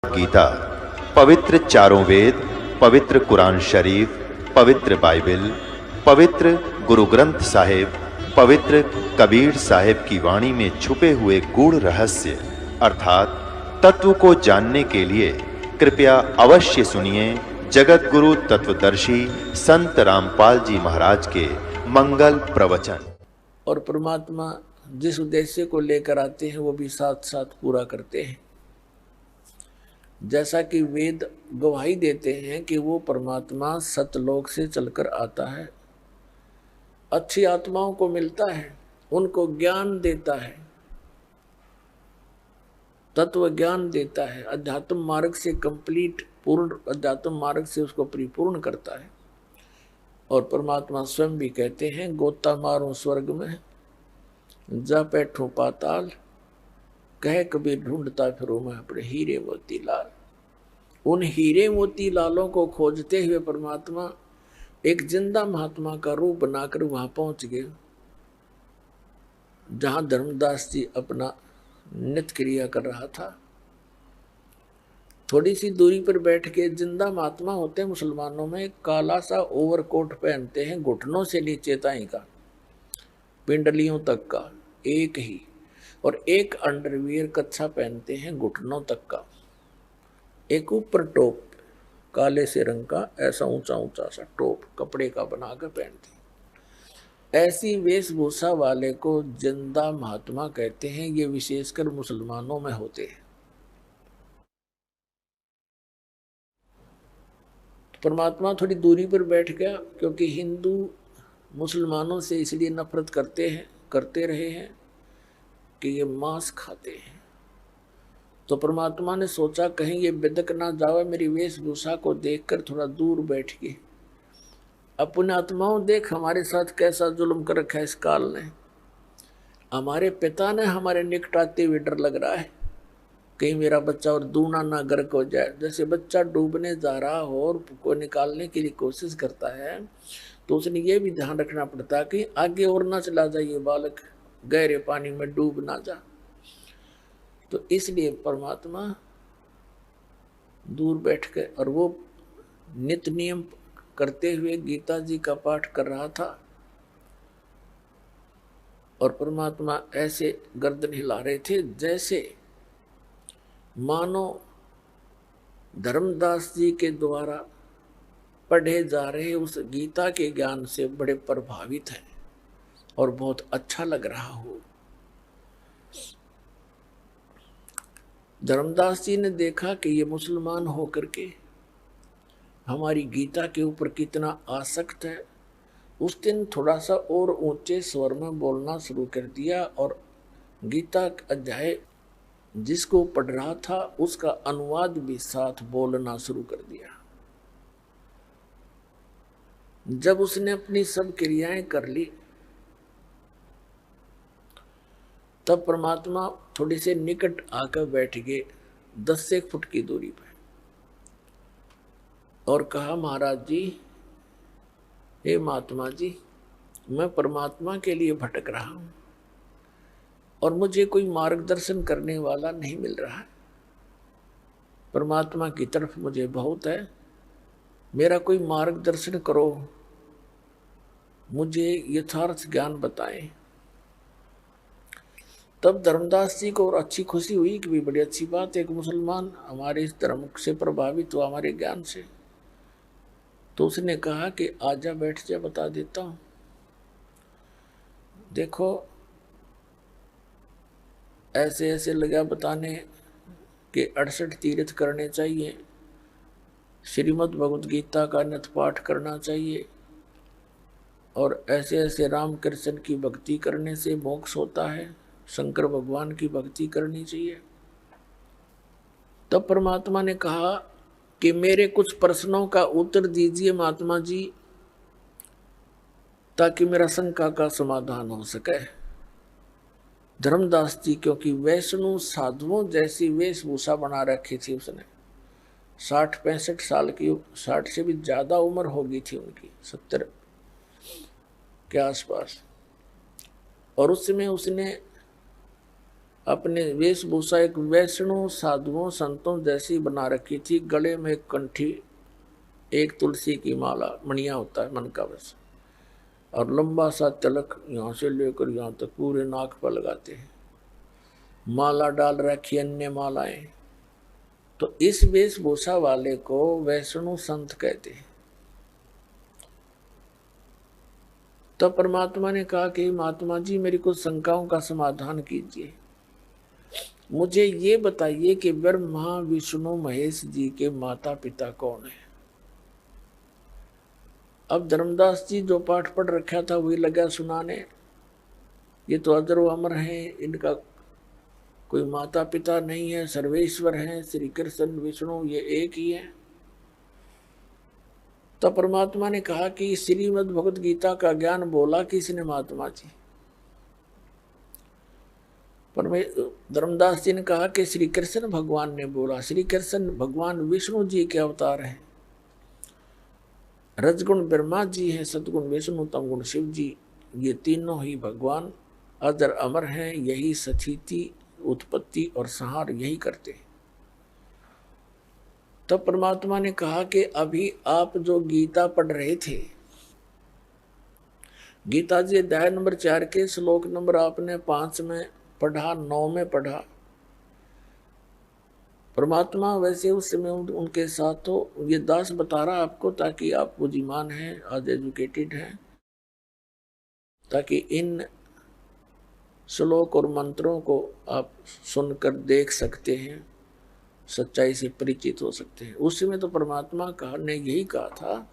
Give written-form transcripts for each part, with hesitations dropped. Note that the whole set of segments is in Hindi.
भगवत गीता, पवित्र चारों वेद, पवित्र कुरान शरीफ, पवित्र बाइबल, पवित्र गुरु ग्रंथ साहिब, पवित्र कबीर साहिब की वाणी में छुपे हुए गूढ़ रहस्य अर्थात तत्व को जानने के लिए कृपया अवश्य सुनिए जगत गुरु तत्वदर्शी संत रामपाल जी महाराज के मंगल प्रवचन। और परमात्मा जिस उद्देश्य को लेकर आते हैं वो भी साथ साथ पूरा करते हैं। जैसा कि वेद गवाही देते हैं कि वो परमात्मा सतलोक से चलकर आता है, अच्छी आत्माओं को मिलता है, उनको ज्ञान देता है, तत्व ज्ञान देता है, अध्यात्म मार्ग से कंप्लीट पूर्ण अध्यात्म मार्ग से उसको परिपूर्ण करता है। और परमात्मा स्वयं भी कहते हैं, गोता मारूं स्वर्ग में जा बैठूं पाताल, कह कबीर ढूंढता फिरूं मैं अपने हीरे मोती लाल। उन हीरे मोती लालों को खोजते हुए परमात्मा एक जिंदा महात्मा का रूप बनाकर वहां पहुंच गए, जहां धर्मदास जी अपना नित्य क्रिया कर रहा था। थोड़ी सी दूरी पर बैठ के जिंदा महात्मा होते हैं मुसलमानों में, काला सा ओवरकोट पहनते हैं, घुटनों से नीचे ताई का, पिंडलियों तक का एक ही, और एक अंडरवियर कच्छा पहनते हैं घुटनों तक का, एक ऊपर टोप काले से रंग का ऐसा ऊंचा ऊंचा सा टोप कपड़े का बनाकर पहनते। ऐसी वेशभूषा वाले को जिंदा महात्मा कहते हैं। ये विशेषकर मुसलमानों में होते हैं। परमात्मा थोड़ी दूरी पर बैठ गया, क्योंकि हिंदू मुसलमानों से इसलिए नफरत करते रहे हैं कि ये मांस खाते हैं। तो परमात्मा ने सोचा कहीं ये बिदक ना जावे, मेरी वेशभूषा को देखकर थोड़ा दूर बैठ के अपने आत्माओं देख हमारे साथ कैसा जुल्म कर रखा है इस काल ने। हमारे पिता ने हमारे निकट आते हुए डर लग रहा है, कहीं मेरा बच्चा और दूना ना गर्क हो जाए। जैसे बच्चा डूबने जा रहा हो और को निकालने के लिए कोशिश करता है, तो उसने ये भी ध्यान रखना पड़ता कि आगे और ना चला जाए ये बालक, गहरे पानी में डूब ना जा। तो इसलिए परमात्मा दूर बैठ के और वो नित्य नियम करते हुए गीता जी का पाठ कर रहा था। और परमात्मा ऐसे गर्दन हिला रहे थे जैसे मानो धर्मदास जी के द्वारा पढ़े जा रहे उस गीता के ज्ञान से बड़े प्रभावित हैं और बहुत अच्छा लग रहा हो। धर्मदास जी ने देखा कि ये मुसलमान होकर के हमारी गीता के ऊपर कितना आसक्त है। उस दिन थोड़ा सा और ऊंचे स्वर में बोलना शुरू कर दिया और गीता अध्याय जिसको पढ़ रहा था उसका अनुवाद भी साथ बोलना शुरू कर दिया। जब उसने अपनी सब क्रियाएं कर ली, तब परमात्मा थोड़ी से निकट आकर बैठ गए 10 फुट की दूरी पर और कहा, महाराज जी, हे महात्मा जी, मैं परमात्मा के लिए भटक रहा हूं और मुझे कोई मार्गदर्शन करने वाला नहीं मिल रहा है। परमात्मा की तरफ मुझे बहुत है, मेरा कोई मार्गदर्शन करो, मुझे यथार्थ ज्ञान बताएं। तब धर्मदास जी को और अच्छी खुशी हुई कि भी बड़ी अच्छी बात है, एक मुसलमान हमारे इस धर्म से प्रभावित हुआ, हमारे ज्ञान से। तो उसने कहा कि आजा बैठ जा, बता देता हूं। देखो ऐसे ऐसे लगा बताने कि 68 तीर्थ करने चाहिए, श्रीमद् भगवद गीता का नित्य पाठ करना चाहिए, और ऐसे ऐसे राम कृष्ण की भक्ति करने से मोक्ष होता है, शंकर भगवान की भक्ति करनी चाहिए। तब परमात्मा ने कहा कि मेरे कुछ प्रश्नों का उत्तर दीजिए महात्मा जी, ताकि मेरा शंका का समाधान हो सके। धर्मदास जी क्योंकि वैष्णव साधुओं जैसी वेशभूषा बना रखी थी उसने, 60-65 साल की, 60 से भी ज्यादा उम्र होगी थी उनकी, 70 के आसपास। और उसमें उसने अपने वेशभूषा एक वैष्णव साधुओं संतों जैसी बना रखी थी। गले में एक कंठी, एक तुलसी की माला, मणिया होता है मन का बस, और लंबा सा तिलक यहाँ से लेकर यहाँ तक पूरे नाक पर लगाते हैं। माला डाल रखी, अन्य मालाएं। तो इस वेशभूषा वाले को वैष्णव संत कहते हैं। तब परमात्मा ने कहा कि महात्मा जी मेरी कुछ शंकाओं का समाधान कीजिए। मुझे ये बताइए कि ब्रह्मा विष्णु महेश जी के माता पिता कौन है। अब धर्मदास जी जो पाठ पढ़ रखा था वही लगा सुनाने। ये तो अजर अमर हैं, इनका कोई माता पिता नहीं है, सर्वेश्वर हैं, श्री कृष्ण विष्णु ये एक ही है। तब परमात्मा ने कहा कि श्रीमद् भगवत गीता का ज्ञान बोला किसने महात्मा जी। धर्मदास जी ने कहा कि श्री कृष्ण भगवान ने बोला। श्री कृष्ण भगवान विष्णु जी के अवतार हैं। रजगुण ब्रह्मा जी हैं, सतगुण विष्णु, तमगुण शिव जी। ये तीनों ही भगवान अजर अमर हैं। यही सचिति उत्पत्ति और संहार यही करते हैं। तब परमात्मा ने कहा कि अभी आप जो गीता पढ़ रहे थे, गीता जी अध्याय नंबर 4 के श्लोक नंबर आपने 5 में पढ़ा, 9 में पढ़ा। परमात्मा वैसे उस समय उनके साथ हो, ये दास बता रहा आपको ताकि आप बुद्धिमान हैं, आज एजुकेटेड हैं, ताकि इन श्लोक और मंत्रों को आप सुनकर देख सकते हैं, सच्चाई से परिचित हो सकते हैं। उस समय तो परमात्मा ने यही कहा था,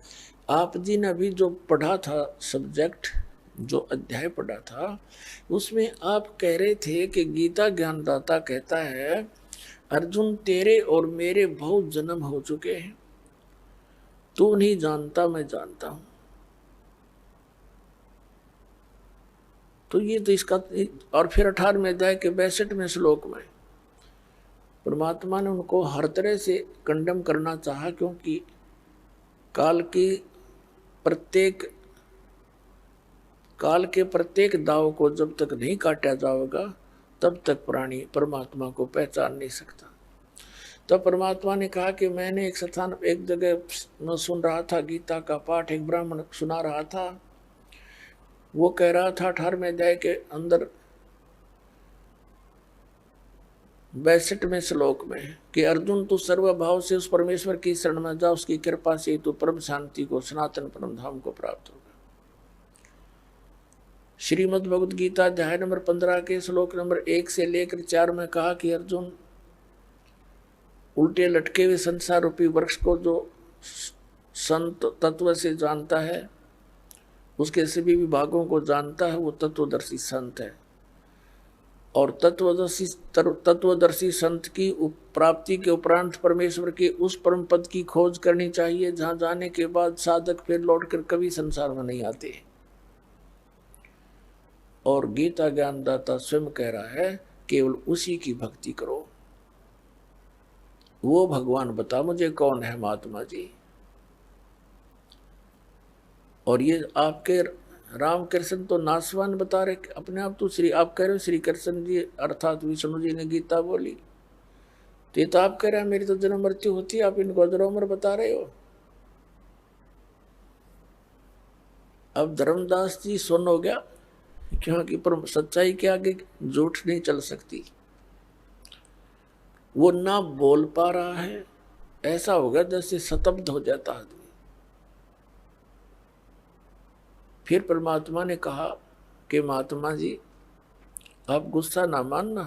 आप जी ने अभी जो पढ़ा था सब्जेक्ट, जो अध्याय पढ़ा था, उसमें आप कह रहे थे कि गीता ज्ञानदाता कहता है अर्जुन तेरे और मेरे बहुत जन्म हो चुके हैं, तू नहीं जानता मैं जानता हूं। तो ये तो इसका। और फिर 18वें अध्याय के 62वें श्लोक में परमात्मा ने उनको हर तरह से कंडम करना चाहा, क्योंकि काल के प्रत्येक दाव को जब तक नहीं काटा जाएगा तब तक प्राणी परमात्मा को पहचान नहीं सकता। तब परमात्मा ने कहा कि मैंने एक स्थान, एक जगह मैं सुन रहा था गीता का पाठ, एक ब्राह्मण सुना रहा था। वो कह रहा था 18वें अध्याय के अंदर 62वें श्लोक में कि अर्जुन तू सर्वभाव से उस परमेश्वर की शरण में जा, उसकी कृपा से तू परम शांति को, सनातन परम धाम को प्राप्त होगा। श्रीमद् भगवत गीता अध्याय नंबर 15 के श्लोक नंबर 1 से लेकर 4 में कहा कि अर्जुन उल्टे लटके हुए संसार रूपी वृक्ष को जो संत तत्व से जानता है, उसके सभी विभागों को जानता है, वो तत्वदर्शी संत है। और तत्वदर्शी संत की प्राप्ति के उपरांत परमेश्वर के उस परम पद की खोज करनी चाहिए जहां जाने के बाद साधक फिर लौटकर कभी संसार में नहीं आते। और गीता ज्ञानदाता स्वयं कह रहा है केवल उसी की भक्ति करो। वो भगवान बता मुझे कौन है महात्मा जी। और ये आपके रामकृष्ण तो नासवान बता रहे अपने आप, तो आप कह रहे हो श्री कृष्ण जी अर्थात विष्णु जी ने गीता बोली, तो आप कह रहे हैं मेरी तो जन्म मृत्यु होती है, आप इनको अजर बता रहे हो। अब धर्मदास जी सुन हो गया, क्योंकि सच्चाई के आगे झूठ नहीं चल सकती। वो ना बोल पा रहा है, ऐसा हो गया जैसे स्तब्ध हो जाता आदमी। फिर परमात्मा ने कहा कि महात्मा जी आप गुस्सा ना मानना,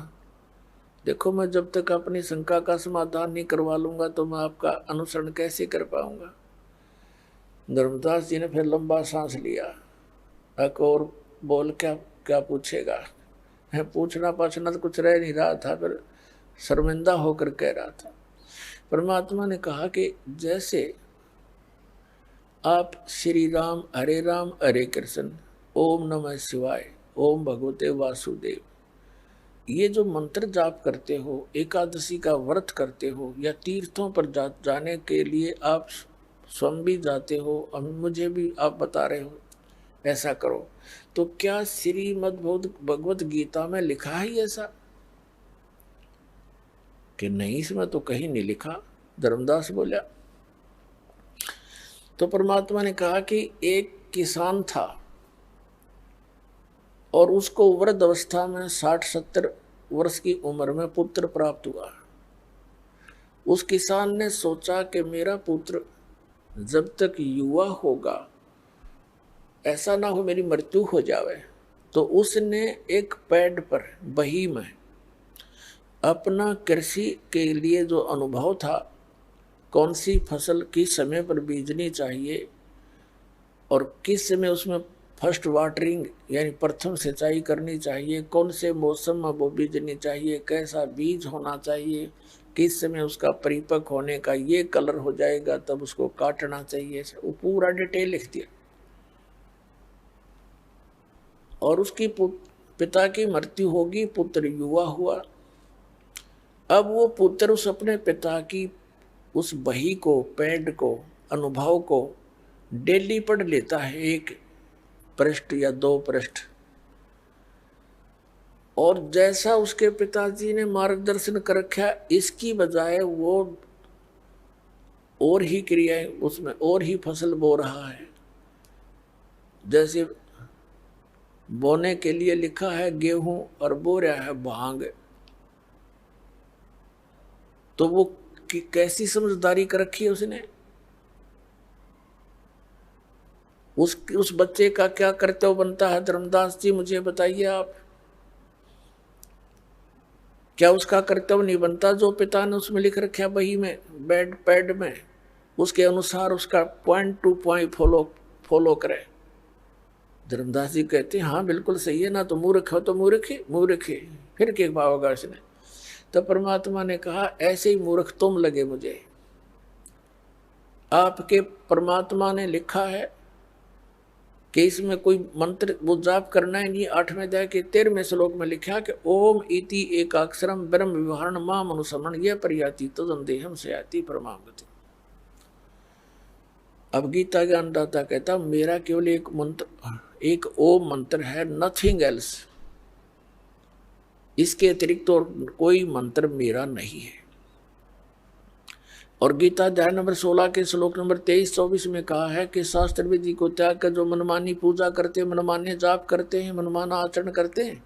देखो मैं जब तक अपनी शंका का समाधान नहीं करवा लूंगा तो मैं आपका अनुसरण कैसे कर पाऊंगा। धर्मदास जी ने फिर लंबा सांस लिया, और बोल क्या पूछेगा, पूछना पाछना तो कुछ रह नहीं रहा था, फिर शर्मिंदा होकर कह रहा था। परमात्मा ने कहा कि जैसे आप श्री राम हरे कृष्ण ओम नमः शिवाय ओम भगवते वासुदेव, ये जो मंत्र जाप करते हो, एकादशी का व्रत करते हो, या तीर्थों पर जाने के लिए आप स्वयं भी जाते हो, अब मुझे भी आप बता रहे हो ऐसा करो, तो क्या श्रीमद् भगवत गीता में लिखा है ऐसा? कि नहीं, इसमें तो कहीं नहीं लिखा। धर्मदास बोला। तो परमात्मा ने कहा कि एक किसान था और उसको वृद्ध अवस्था में 60-70 वर्ष की उम्र में पुत्र प्राप्त हुआ। उस किसान ने सोचा कि मेरा पुत्र जब तक युवा होगा, ऐसा ना हो मेरी मृत्यु हो जावे, तो उसने एक पैड पर बही में अपना कृषि के लिए जो अनुभव था, कौन सी फसल किस समय पर बीजनी चाहिए और किस समय उसमें फर्स्ट वाटरिंग यानी प्रथम सिंचाई करनी चाहिए, कौन से मौसम में वो बीजनी चाहिए, कैसा बीज होना चाहिए, किस समय उसका परिपक्व होने का ये कलर हो जाएगा तब उसको काटना चाहिए, वो पूरा डिटेल लिख दिया। और उसकी पिता की मृत्यु होगी, पुत्र युवा हुआ। अब वो पुत्र उस अपने पिता की उस बही को, पैड को, अनुभव को डेली पढ़ लेता है, 1 पृष्ठ या 2 पृष्ठ। और जैसा उसके पिताजी ने मार्गदर्शन कर रखा, इसकी बजाय वो और ही क्रियाएं, उसमें और ही फसल बो रहा है। जैसे बोने के लिए लिखा है गेहूं और बो रहा है भांग, तो वो कैसी समझदारी कर रखी है उसने। उस बच्चे का क्या कर्तव्य बनता है धर्मदास जी, मुझे बताइए आप। क्या उसका कर्तव्य नहीं बनता जो पिता ने उसमें लिख रखा है बही में, बेड पैड में, उसके अनुसार उसका पॉइंट टू पॉइंट फॉलो करे। धर्मदास जी कहते हैं हाँ बिल्कुल सही है ना, तो मूर्ख हो तो मूर्ख है, फिर क्या पाओगा इसने। तो परमात्मा ने कहा ऐसे ही मूर्ख तुम लगे मुझे। आपके परमात्मा ने लिखा है कि इसमें कोई मंत्र वो जाप करना ही नहीं। 8वें अध्याय के 13वें श्लोक में लिखा कि ओम इति एकाक्षरम ब्रह्म विवरण माम अनुसमण यह परियाति तदंदेहम से आती परमाम गति। अब गीता ज्ञानदाता कहता मेरा केवल एक मंत्र, एक ओम मंत्र है, नथिंग एल्स। इसके अतिरिक्त और कोई मंत्र मेरा नहीं है। और गीता अध्याय नंबर 16 के श्लोक नंबर 23-24 में कहा है कि शास्त्र विधि को त्याग कर जो मनमानी पूजा करते, मनमाने जाप करते हैं, मनमाना आचरण करते हैं,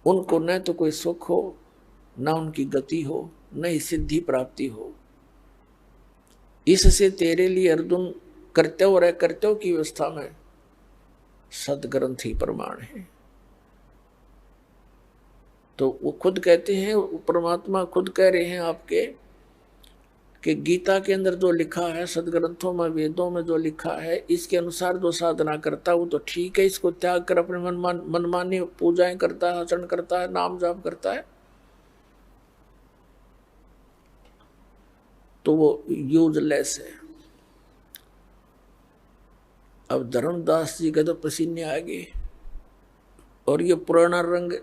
उनको न तो कोई सुख हो, न उनकी गति हो, न ही सिद्धि प्राप्ति हो। इससे तेरे लिए अर्जुन कर्तव्य और अकर्तव्य की व्यवस्था में सदग्रंथ ही प्रमाण है। तो वो खुद कहते हैं, परमात्मा खुद कह रहे हैं आपके कि गीता के अंदर जो लिखा है, सदग्रंथों में, वेदों में जो लिखा है, इसके अनुसार जो साधना करता है वो तो ठीक है। इसको त्याग कर अपने मनमानी पूजाएं करता है, आचरण करता है, नाम जाप करता है, तो वो यूजलेस है। अब धर्मदास जी के तो पसीने आ गए। और ये पुराना रंग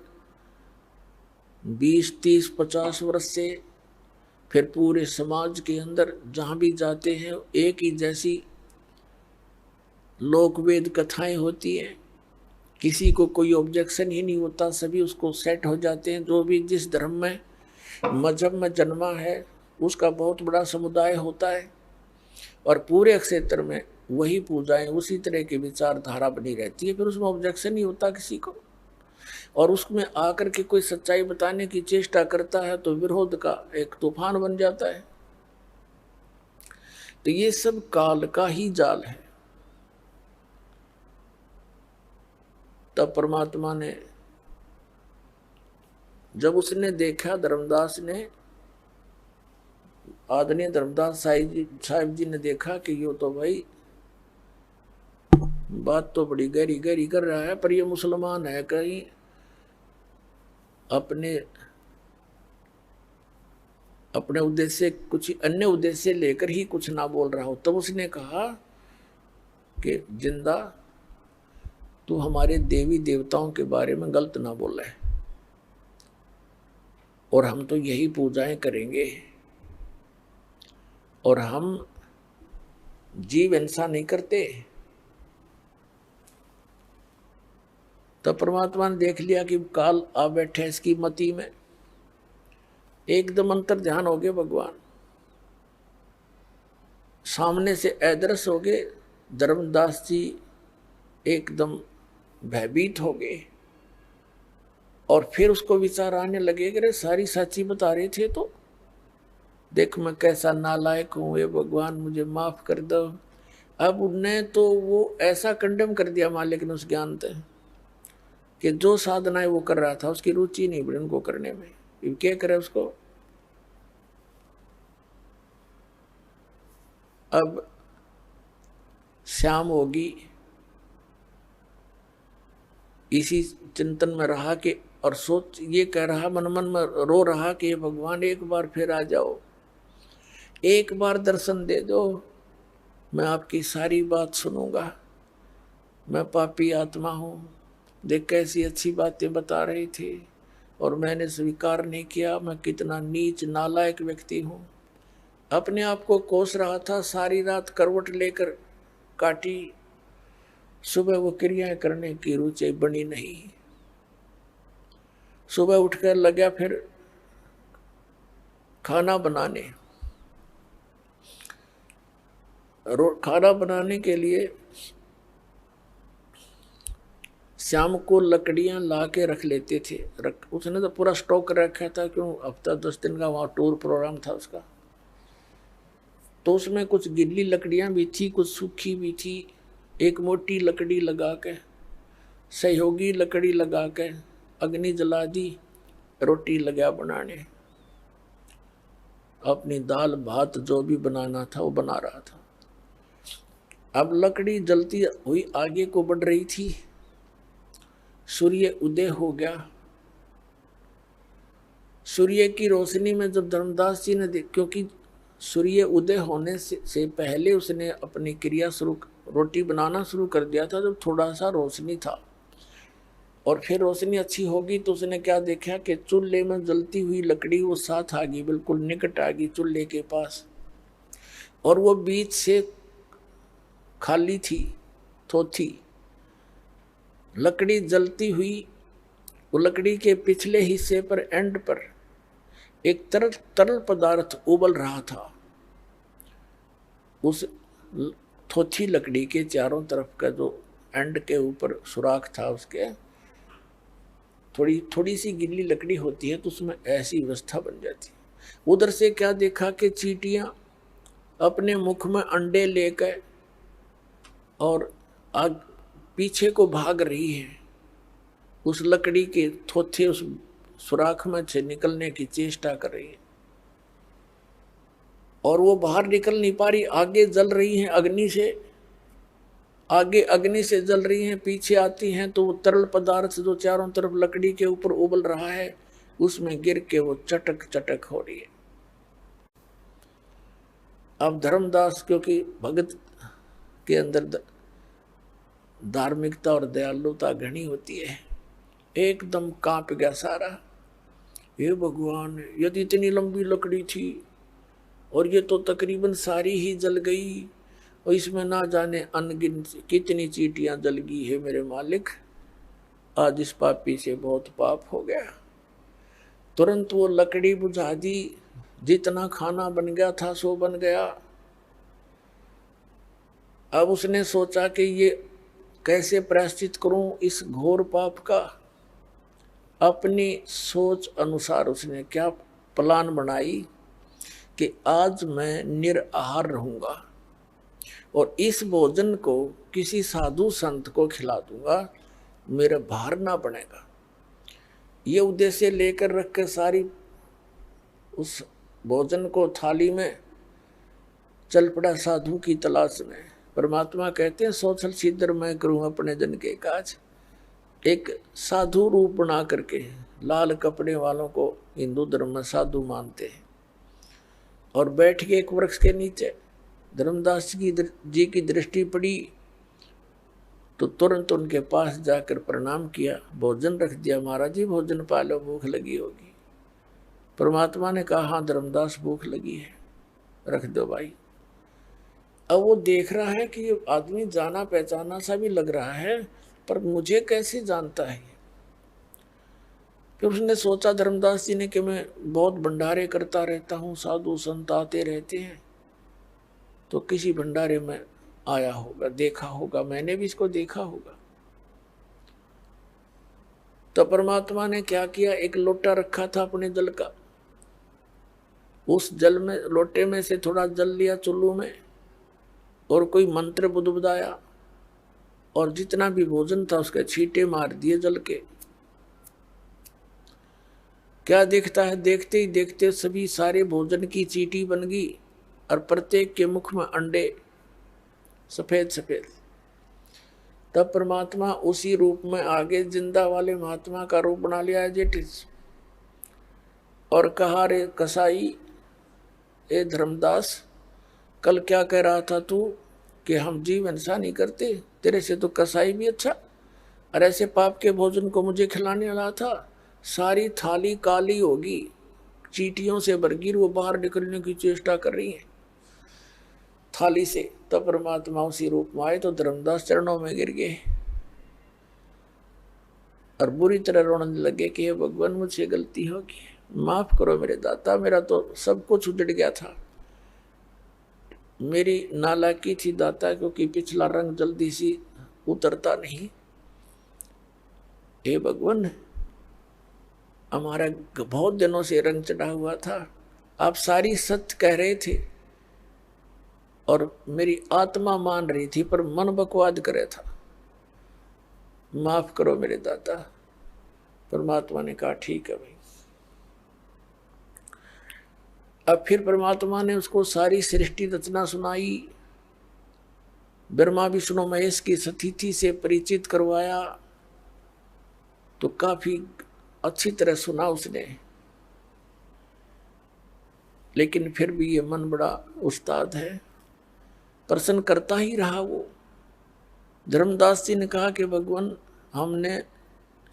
20, 30, 50 वर्ष से फिर पूरे समाज के अंदर जहां भी जाते हैं एक ही जैसी लोकवेद कथाएं होती हैं। किसी को कोई ऑब्जेक्शन ही नहीं होता, सभी उसको सेट हो जाते हैं। जो भी जिस धर्म में, मजहब में जन्मा है उसका बहुत बड़ा समुदाय होता है और पूरे क्षेत्र में वही पूजाएं, उसी तरह की विचारधारा बनी रहती है। फिर उसमें ऑब्जेक्शन नहीं होता किसी को। और उसमें आकर के कोई सच्चाई बताने की चेष्टा करता है तो विरोध का एक तूफान बन जाता है। तो ये सब काल का ही जाल है। तब परमात्मा ने, जब उसने देखा, धर्मदास ने, आदरणीय धर्मदास साहिब जी ने देखा कि यो तो भाई बात तो बड़ी गहरी गहरी कर रहा है, पर ये मुसलमान है, कहीं अपने उद्देश्य कुछ अन्य उद्देश्य लेकर ही कुछ ना बोल रहा हो। तब उसने कहा कि जिंदा तू हमारे देवी देवताओं के बारे में गलत ना बोल रहा है, और हम तो यही पूजाएं करेंगे, और हम जीव हिंसा नहीं करते। तब परमात्मा ने देख लिया कि काल आ बैठे इसकी मति में। एकदम अंतर ध्यान हो गए भगवान, सामने से अदृश्य हो गए। धर्मदास जी एकदम भयभीत हो गए और फिर उसको विचार आने लगे कि सारी सच्ची बता रहे थे तो देख मैं कैसा नालायक हूं, ये भगवान मुझे माफ कर दो। अब उनने तो वो ऐसा कंडेम कर दिया मालिक ने उस ज्ञान से कि जो साधनाएं वो कर रहा था उसकी रुचि नहीं बड़ी उनको करने में, क्या करे उसको। अब श्याम होगी इसी चिंतन में रहा कि और सोच ये कह रहा मन मन में रो रहा कि भगवान एक बार फिर आ जाओ, एक बार दर्शन दे दो, मैं आपकी सारी बात सुनूंगा। मैं पापी आत्मा हूँ, देख कैसी अच्छी बातें बता रहे थे और मैंने स्वीकार नहीं किया। मैं कितना नीच नालायक व्यक्ति हूँ। अपने आप को कोस रहा था, सारी रात करवट लेकर काटी, सुबह वो क्रियाएं करने की रुचि बनी नहीं। सुबह उठकर लगा फिर खाना बनाने। खाना बनाने के लिए शाम को लकड़ियां ला के रख लेते थे। उसने तो पूरा स्टॉक रखा था, क्यों हफ्ता 10 दिन का वहाँ टूर प्रोग्राम था उसका। तो उसमें कुछ गिल्ली लकड़ियां भी थी, कुछ सूखी भी थी। एक मोटी लकड़ी लगा के, सहयोगी लकड़ी लगा के अग्नि जला दी, रोटी लगा बनाने। अपनी दाल भात जो भी बनाना था वो बना रहा था। अब लकड़ी जलती हुई आगे को बढ़ रही थी। सूर्य उदय हो गया। सूर्य की रोशनी में जब धर्मदास जी ने क्योंकि सूर्य उदय होने से पहले उसने अपनी क्रिया शुरू, रोटी बनाना शुरू कर दिया था जब थोड़ा सा रोशनी था। और फिर रोशनी अच्छी होगी तो उसने क्या देखा कि चूल्हे में जलती हुई लकड़ी वो साथ आ गई, बिल्कुल निकट आ गई चूल्हे के पास, और वो बीच से खाली थी, थोथी लकड़ी जलती हुई। वो लकड़ी के पिछले हिस्से पर एंड पर एक तरल पदार्थ उबल रहा था। उस थोथी लकड़ी के चारों तरफ का जो एंड के ऊपर सुराख था, उसके थोड़ी सी गिल्ली लकड़ी होती है तो उसमें ऐसी व्यवस्था बन जाती। उधर से क्या देखा कि चींटियां अपने मुख में अंडे लेकर और आग पीछे को भाग रही है। उस लकड़ी के थोथे उस सुराख में से निकलने की चेष्टा कर रही है और वो बाहर निकल नहीं पा रही। आगे जल रही हैं अग्नि से, आगे अग्नि से जल रही हैं, पीछे आती हैं तो वो तरल पदार्थ जो चारों तरफ लकड़ी के ऊपर उबल रहा है उसमें गिर के वो चटक चटक हो रही है। अब धर्मदास क्योंकि भगत के अंदर धार्मिकता और दयालुता घनी होती है, एकदम कांप गया सारा। हे भगवान, यदि इतनी लंबी लकड़ी थी और ये तो तकरीबन सारी ही जल गई और इसमें ना जाने अनगिनत कितनी चींटियां जल गई है मेरे मालिक, आज इस पापी से बहुत पाप हो गया। तुरंत वो लकड़ी बुझा दी, जितना खाना बन गया था सो बन गया। अब उसने सोचा कि ये कैसे प्रायश्चित करूं इस घोर पाप का। अपनी सोच अनुसार उसने क्या प्लान बनाई कि आज मैं निराहार रहूंगा और इस भोजन को किसी साधु संत को खिला दूंगा, मेरा भार ना बनेगा। ये उद्देश्य लेकर रख के सारी उस भोजन को थाली में चल पड़ा साधु की तलाश में। परमात्मा कहते हैं सोचल सिद्धर मैं करूं अपने जन के काज। एक साधु रूप बना करके, लाल कपड़े वालों को हिंदू धर्म में साधु मानते हैं, और बैठ के एक वृक्ष के नीचे धर्मदास जी की दृष्टि पड़ी तो तुरंत उनके पास जाकर प्रणाम किया, भोजन रख दिया। महाराज जी भोजन पा लो, भूख लगी होगी। परमात्मा ने कहा हाँ धर्मदास भूख लगी है, रख दो भाई। अब वो देख रहा है कि ये आदमी जाना पहचाना सा भी लग रहा है, पर मुझे कैसे जानता है। फिर उसने सोचा धर्मदास जी ने कि मैं बहुत भंडारे करता रहता हूँ, साधु संत आते रहते हैं, तो किसी भंडारे में आया होगा, देखा होगा, मैंने भी इसको देखा होगा। तो परमात्मा ने क्या किया, एक लोटा रखा था अपने जल का, उस जल में, लोटे में से थोड़ा जल लिया चुल्लू में, और कोई मंत्र बुदबुदाया, और जितना भी भोजन था उसके छींटे मार दिए जल के। क्या दिखता है, देखते ही देखते सभी सारे भोजन की चींटी बन गई, और प्रत्येक के मुख में अंडे सफेद सफेद। तब परमात्मा उसी रूप में आगे जिंदा वाले महात्मा का रूप बना लिया जेठिस, और कहा, रे कसाई, ए धर्मदास, कल क्या कह रहा था तू कि हम जीव हिंसा नहीं करते, तेरे से तो कसाई भी अच्छा, और ऐसे पाप के भोजन को मुझे खिलाने वाला था। सारी थाली काली होगी, चींटियों से भरगी, वो बाहर निकलने की चेष्टा कर रही है थाली से। तब परमात्मा उसी रूप में आए तो धर्मदास चरणों में गिर गए और बुरी तरह रोने लगे कि हे भगवान, मुझसे गलती होगी, माफ करो मेरे दाता, मेरा तो सब कुछ उजड़ गया था, मेरी नालायकी थी दाता, क्योंकि पिछला रंग जल्दी सी उतरता नहीं। हे भगवान, हमारा बहुत दिनों से रंग चढ़ा हुआ था, आप सारी सत्य कह रहे थे और मेरी आत्मा मान रही थी, पर मन बकवाद करे था, माफ करो मेरे दाता। परमात्मा ने कहा ठीक है भाई। अब फिर परमात्मा ने उसको सारी सृष्टि रचना सुनाई, ब्रह्मा विष्णु महेश की सतिथि से परिचित करवाया, तो काफी अच्छी तरह सुना उसने। लेकिन फिर भी ये मन बड़ा उस्ताद है, प्रश्न करता ही रहा वो। धर्मदास जी ने कहा कि भगवान, हमने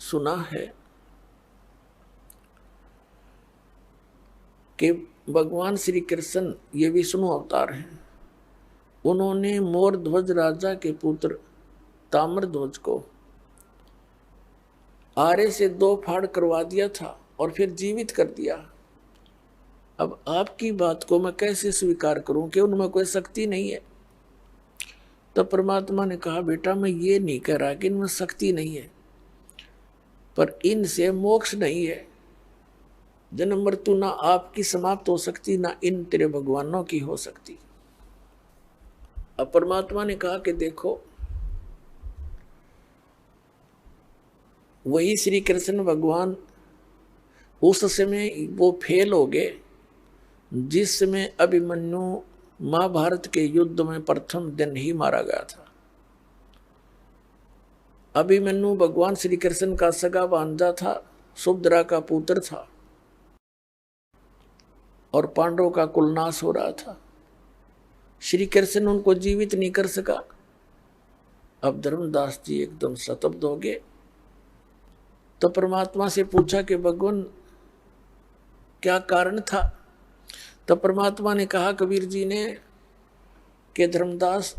सुना है कि भगवान श्री कृष्ण ये विष्णु अवतार हैं, उन्होंने मोर ध्वज राजा के पुत्र ताम्र ध्वज को आरे से 2 फाड़ करवा दिया था और फिर जीवित कर दिया। अब आपकी बात को मैं कैसे स्वीकार करूं कि उनमें कोई शक्ति नहीं है। तब परमात्मा ने कहा, बेटा मैं ये नहीं कह रहा कि इनमें शक्ति नहीं है, पर इनसे मोक्ष नहीं है, जन्म मृत्यु ना आपकी समाप्त हो सकती, ना इन तेरे भगवानों की हो सकती। अब परमात्मा ने कहा कि देखो, वही श्री कृष्ण भगवान उस समय वो फेल हो गए जिस समय अभिमन्यु महाभारत के युद्ध में प्रथम दिन ही मारा गया था। अभिमन्यु भगवान श्री कृष्ण का सगा भांजा था, सुभद्रा का पुत्र था, और पांडवों का कुलनाश हो रहा था। श्री कृष्ण उनको जीवित नहीं कर सका। अब धर्मदास जी एकदम स्तब्ध हो गए। तो परमात्मा से पूछा कि भगवान क्या कारण था। तो परमात्मा ने कहा कबीर जी ने कि धर्मदास,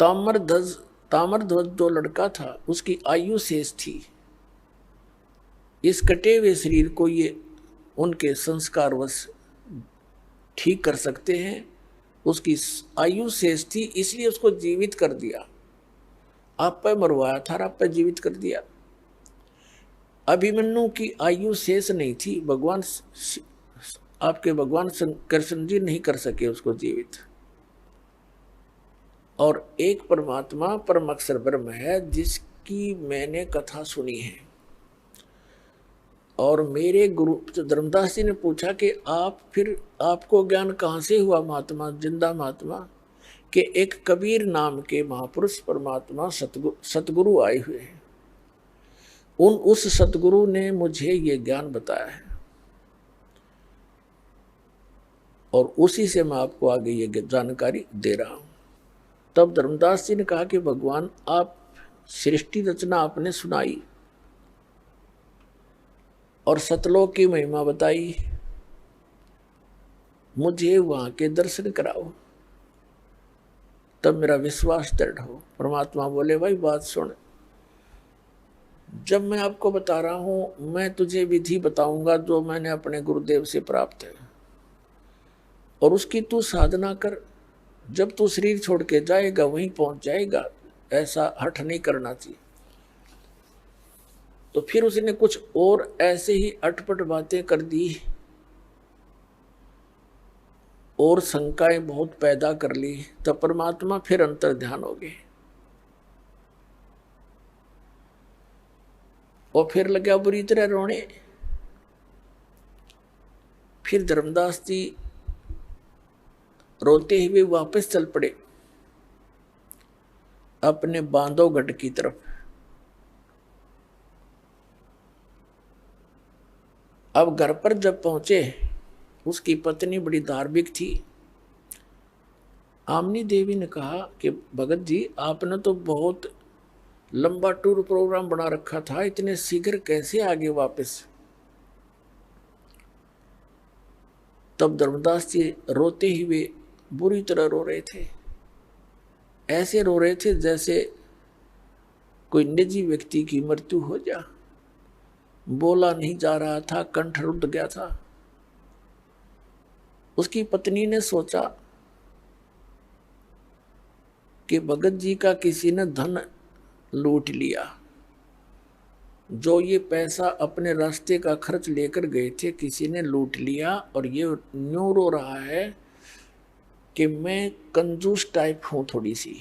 ताम्रध्वज जो लड़का था उसकी आयु शेष थी, इस कटे हुए शरीर को ये उनके संस्कारवश ठीक कर सकते हैं, उसकी आयु शेष थी, इसलिए उसको जीवित कर दिया। आप पे मरवाया था, आप पे जीवित कर दिया। अभिमन्यु की आयु शेष नहीं थी, भगवान आपके भगवान कृष्ण जी नहीं कर सके उसको जीवित। और एक परमात्मा परम अक्षर ब्रह्म है जिसकी मैंने कथा सुनी है। और मेरे गुरु धर्मदास जी ने पूछा कि आप फिर आपको ज्ञान कहाँ से हुआ महात्मा, जिंदा महात्मा, कि एक कबीर नाम के महापुरुष परमात्मा सतगुरु आए हुए हैं, उस सतगुरु ने मुझे ये ज्ञान बताया है और उसी से मैं आपको आगे ये जानकारी दे रहा हूं। तब धर्मदास जी ने कहा कि भगवान, आप सृष्टि रचना आपने सुनाई और सतलोक की महिमा बताई, मुझे वहां के दर्शन कराओ, तब मेरा विश्वास दृढ़ हो। परमात्मा बोले, भाई बात सुन, जब मैं आपको बता रहा हूं, मैं तुझे विधि बताऊंगा जो मैंने अपने गुरुदेव से प्राप्त है, और उसकी तू साधना कर। जब तू शरीर छोड़ के जाएगा वहीं पहुंच जाएगा, ऐसा हठ नहीं करना चाहिए। तो फिर उसने कुछ और ऐसे ही अटपट बातें कर दी और शंकाएं बहुत पैदा कर ली। तब परमात्मा फिर अंतर ध्यान हो गए और फिर लगा बुरी तरह रोने। फिर धर्मदास जी रोते हुए वापस चल पड़े अपने बांधवगढ़ की तरफ। अब घर पर जब पहुंचे, उसकी पत्नी बड़ी धार्मिक थी। आमनी देवी ने कहा कि भगत जी, आपने तो बहुत लंबा टूर प्रोग्राम बना रखा था, इतने शीघ्र कैसे आगे वापस? तब धर्मदास जी रोते हुए बुरी तरह रो रहे थे। ऐसे रो रहे थे जैसे कोई निजी व्यक्ति की मृत्यु हो जा। बोला नहीं जा रहा था, कंठ रुंध गया था। उसकी पत्नी ने सोचा कि भगत जी का किसी ने धन लूट लिया। जो ये पैसा अपने रास्ते का खर्च लेकर गए थे, किसी ने लूट लिया, और ये न्यू रो रहा है कि मैं कंजूस टाइप हूं थोड़ी सी।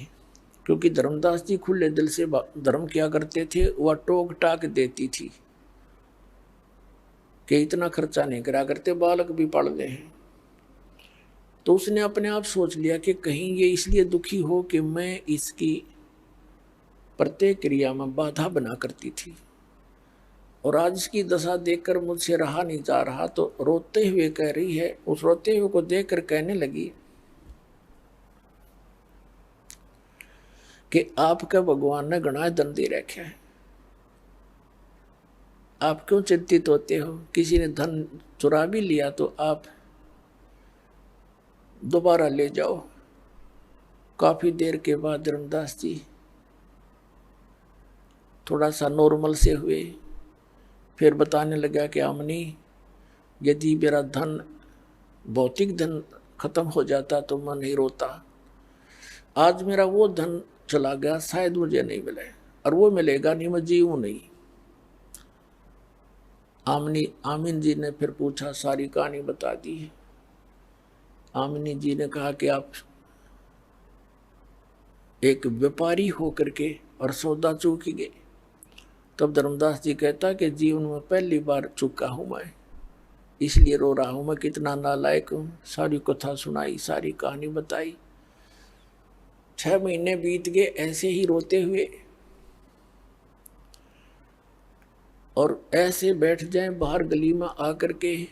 क्योंकि धर्मदास जी खुले दिल से धर्म क्या करते थे, वह टोक टाक देती थी कि इतना खर्चा नहीं करा करते, बालक भी पढ़ते हैं। तो उसने अपने आप सोच लिया कि कहीं ये इसलिए दुखी हो कि मैं इसकी प्रत्येक क्रिया में बाधा बना करती थी, और आज इसकी दशा देखकर मुझसे रहा नहीं जा रहा। तो रोते हुए कह रही है, उस रोते हुए को देखकर कहने लगी कि आपका भगवान ने घना धन दे रखा है, आप क्यों चिंतित होते हो? किसी ने धन चुरा भी लिया तो आप दोबारा ले जाओ। काफी देर के बाद धर्मदास जी थोड़ा सा नॉर्मल से हुए। फिर बताने लगा कि आमनी, यदि मेरा धन, भौतिक धन खत्म हो जाता तो मैं नहीं रोता। आज मेरा वो धन चला गया, शायद मुझे नहीं मिले, और वो मिलेगा नहीं, मैं जीऊं नहीं। आमिन जी ने फिर पूछा, सारी कहानी बता दी। आमिनी जी ने कहा कि आप एक व्यापारी होकर के और सौदा चूक गए। तब धर्मदास जी कहता कि जीवन में पहली बार चुका हूं मैं, इसलिए रो रहा हूं। मैं कितना नालायक हूं। सारी कथा सुनाई, सारी कहानी बताई। 6 महीने बीत गए ऐसे ही रोते हुए, और ऐसे बैठ जाए बाहर गली में आकर के,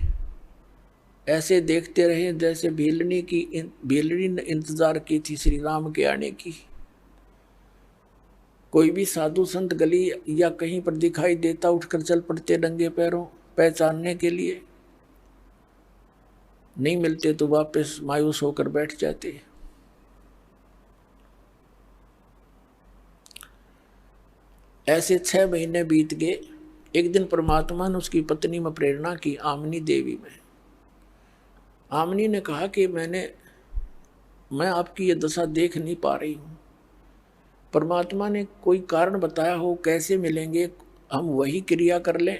ऐसे देखते रहे जैसे भीलनी ने इंतजार की थी श्री राम के आने की। कोई भी साधु संत गली या कहीं पर दिखाई देता, उठकर चल पड़ते नंगे पैरों पहचानने के लिए। नहीं मिलते तो वापस मायूस होकर बैठ जाते। ऐसे 6 महीने बीत गए। एक दिन परमात्मा ने उसकी पत्नी में प्रेरणा की, आमनी देवी में। आमनी ने कहा कि मैं आपकी ये दशा देख नहीं पा रही हूं। परमात्मा ने कोई कारण बताया हो, कैसे मिलेंगे, हम वही क्रिया कर लें।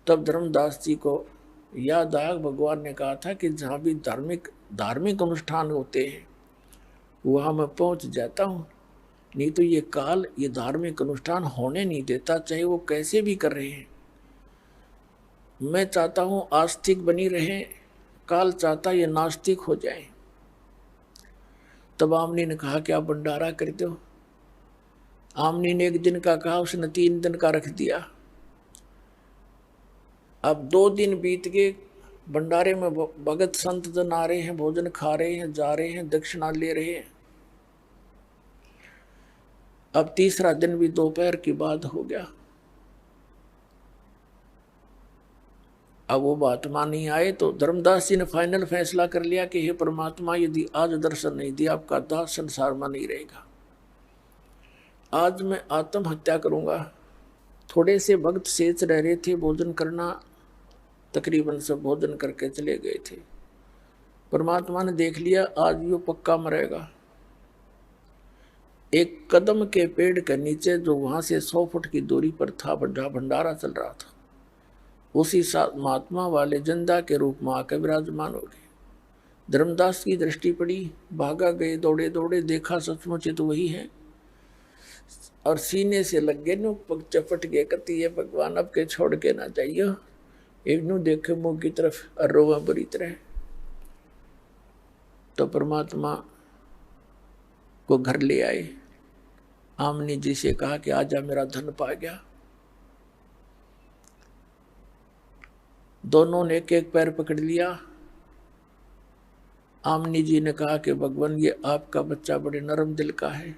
तब धर्मदास जी को याद आया, भगवान ने कहा था कि जहाँ भी धार्मिक अनुष्ठान होते हैं वहाँ मैं पहुँच जाता हूँ, नहीं तो ये काल ये धार्मिक अनुष्ठान होने नहीं देता, चाहे वो कैसे भी कर रहे हैं। मैं चाहता हूँ आस्तिक बनी रहे, काल चाहता ये नास्तिक हो जाए। तब आमनी ने कहा कि आप भंडारा कर दो। आमनी ने 1 दिन का कहा, उसने 3 दिन का रख दिया। अब 2 दिन बीत गए। भंडारे में भगत संत जन आ रहे हैं, भोजन खा रहे हैं, जा रहे हैं, दक्षिणा ले रहे हैं। अब तीसरा दिन भी दोपहर की बात हो गया। अब वो महात्मा नहीं आए तो धर्मदास जी ने फाइनल फैसला कर लिया कि हे परमात्मा, यदि आज दर्शन नहीं दिया, आपका दास संसार में नहीं रहेगा। आज मैं आत्महत्या करूंगा। थोड़े से भक्त शेष रह रहे थे भोजन करना, तकरीबन सब भोजन करके चले गए थे। परमात्मा ने देख लिया आज यो पक्का मरेगा। एक कदम के पेड़ के नीचे जो वहां से 100 फुट की दूरी पर था भंडारा चल रहा था, उसी साथ महात्मा वाले जिंदा के रूप में आकर विराजमान हो गए। धर्मदास की दृष्टि पड़ी, भागा गए, दौड़े दौड़े, देखा सचमुच तो वही है, और सीने से लग गए नु पग चपट गए, कति ये भगवान अब के छोड़ के ना चाहिए। एक नु देखे मुंह की तरफ और रोवा बुरी तरह। तो परमात्मा को घर ले आए, आमनी जी से कहा कि आजा मेरा धन पा गया। दोनों ने एक एक पैर पकड़ लिया। आमनी जी ने कहा कि भगवान ये आपका बच्चा बड़े नरम दिल का है,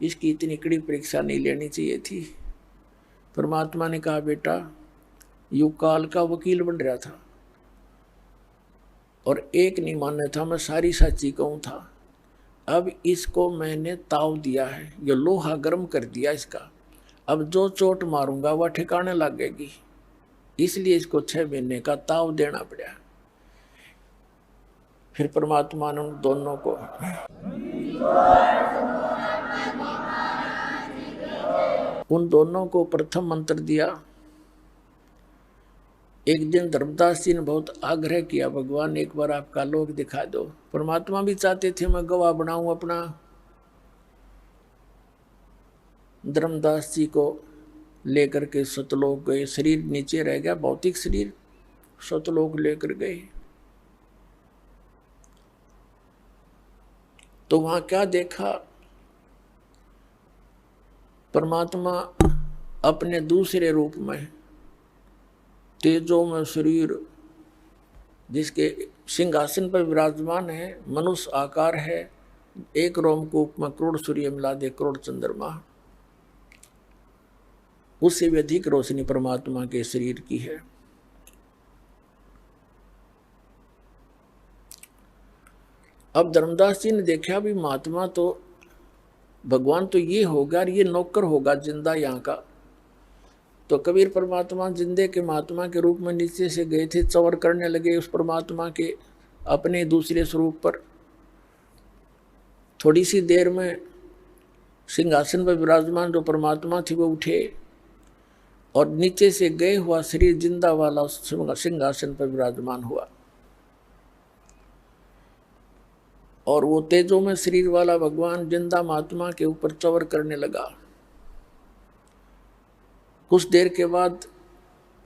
इसकी इतनी कड़ी परीक्षा नहीं लेनी चाहिए थी। परमात्मा ने कहा बेटा यू काल का वकील बन रहा था और एक नहीं मानना था, मैं सारी सच्ची कहूं था। अब इसको मैंने ताव दिया है, ये लोहा गर्म कर दिया इसका, अब जो चोट मारूंगा वह ठिकाने लगेगी, इसलिए इसको 6 महीने का ताव देना पड़ा। फिर परमात्मा ने दोनों को उन दोनों को प्रथम मंत्र दिया। एक दिन धर्मदास जी ने बहुत आग्रह किया, भगवान एक बार आपका लोक दिखा दो। परमात्मा भी चाहते थे मैं गवाह बनाऊं अपना। धर्मदास जी को लेकर के सतलोक गए, शरीर नीचे रह गया, भौतिक शरीर, सतलोक लेकर गए। तो वहां क्या देखा, परमात्मा अपने दूसरे रूप में तेजो में शरीर, जिसके सिंहासन पर विराजमान है, मनुष्य आकार है, एक रोमकूप में करोड़ सूर्य मिला दे करोड़ चंद्रमा, उससे भी अधिक रोशनी परमात्मा के शरीर की है। अब धर्मदास जी ने देखा भी महात्मा तो भगवान तो ये होगा और ये नौकर होगा जिंदा यहाँ का। तो कबीर परमात्मा जिंदे के महात्मा के रूप में नीचे से गए थे, चवर करने लगे उस परमात्मा के अपने दूसरे स्वरूप पर। थोड़ी सी देर में सिंहासन पर विराजमान जो परमात्मा थी वो उठे और नीचे से गए हुआ शरीर जिंदा वाला सिंहासन पर विराजमान हुआ, और वो तेजों में शरीर वाला भगवान जिंदा महात्मा के ऊपर चवर करने लगा। कुछ देर के बाद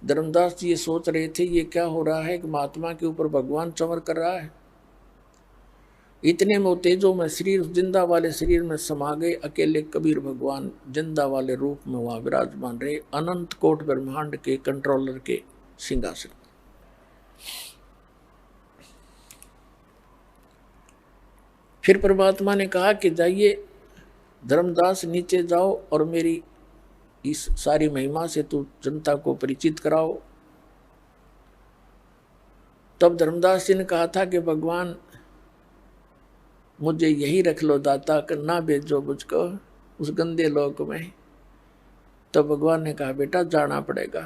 धर्मदास जी ये सोच रहे थे ये क्या हो रहा है कि महात्मा के ऊपर भगवान चवर कर रहा है। इतने में तेजों में शरीर जिंदा वाले शरीर में समा गए। अकेले कबीर भगवान जिंदा वाले रूप में वहां विराजमान रहे, अनंत कोट ब्रह्मांड के कंट्रोलर के सिंहासन। फिर परमात्मा ने कहा कि जाइए धर्मदास नीचे जाओ और मेरी इस सारी महिमा से तू जनता को परिचित कराओ। तब धर्मदास जी ने कहा था कि भगवान मुझे यही रख लो दाता, कर ना भेजो मुझको उस गंदे लोक में। तब भगवान ने कहा बेटा जाना पड़ेगा,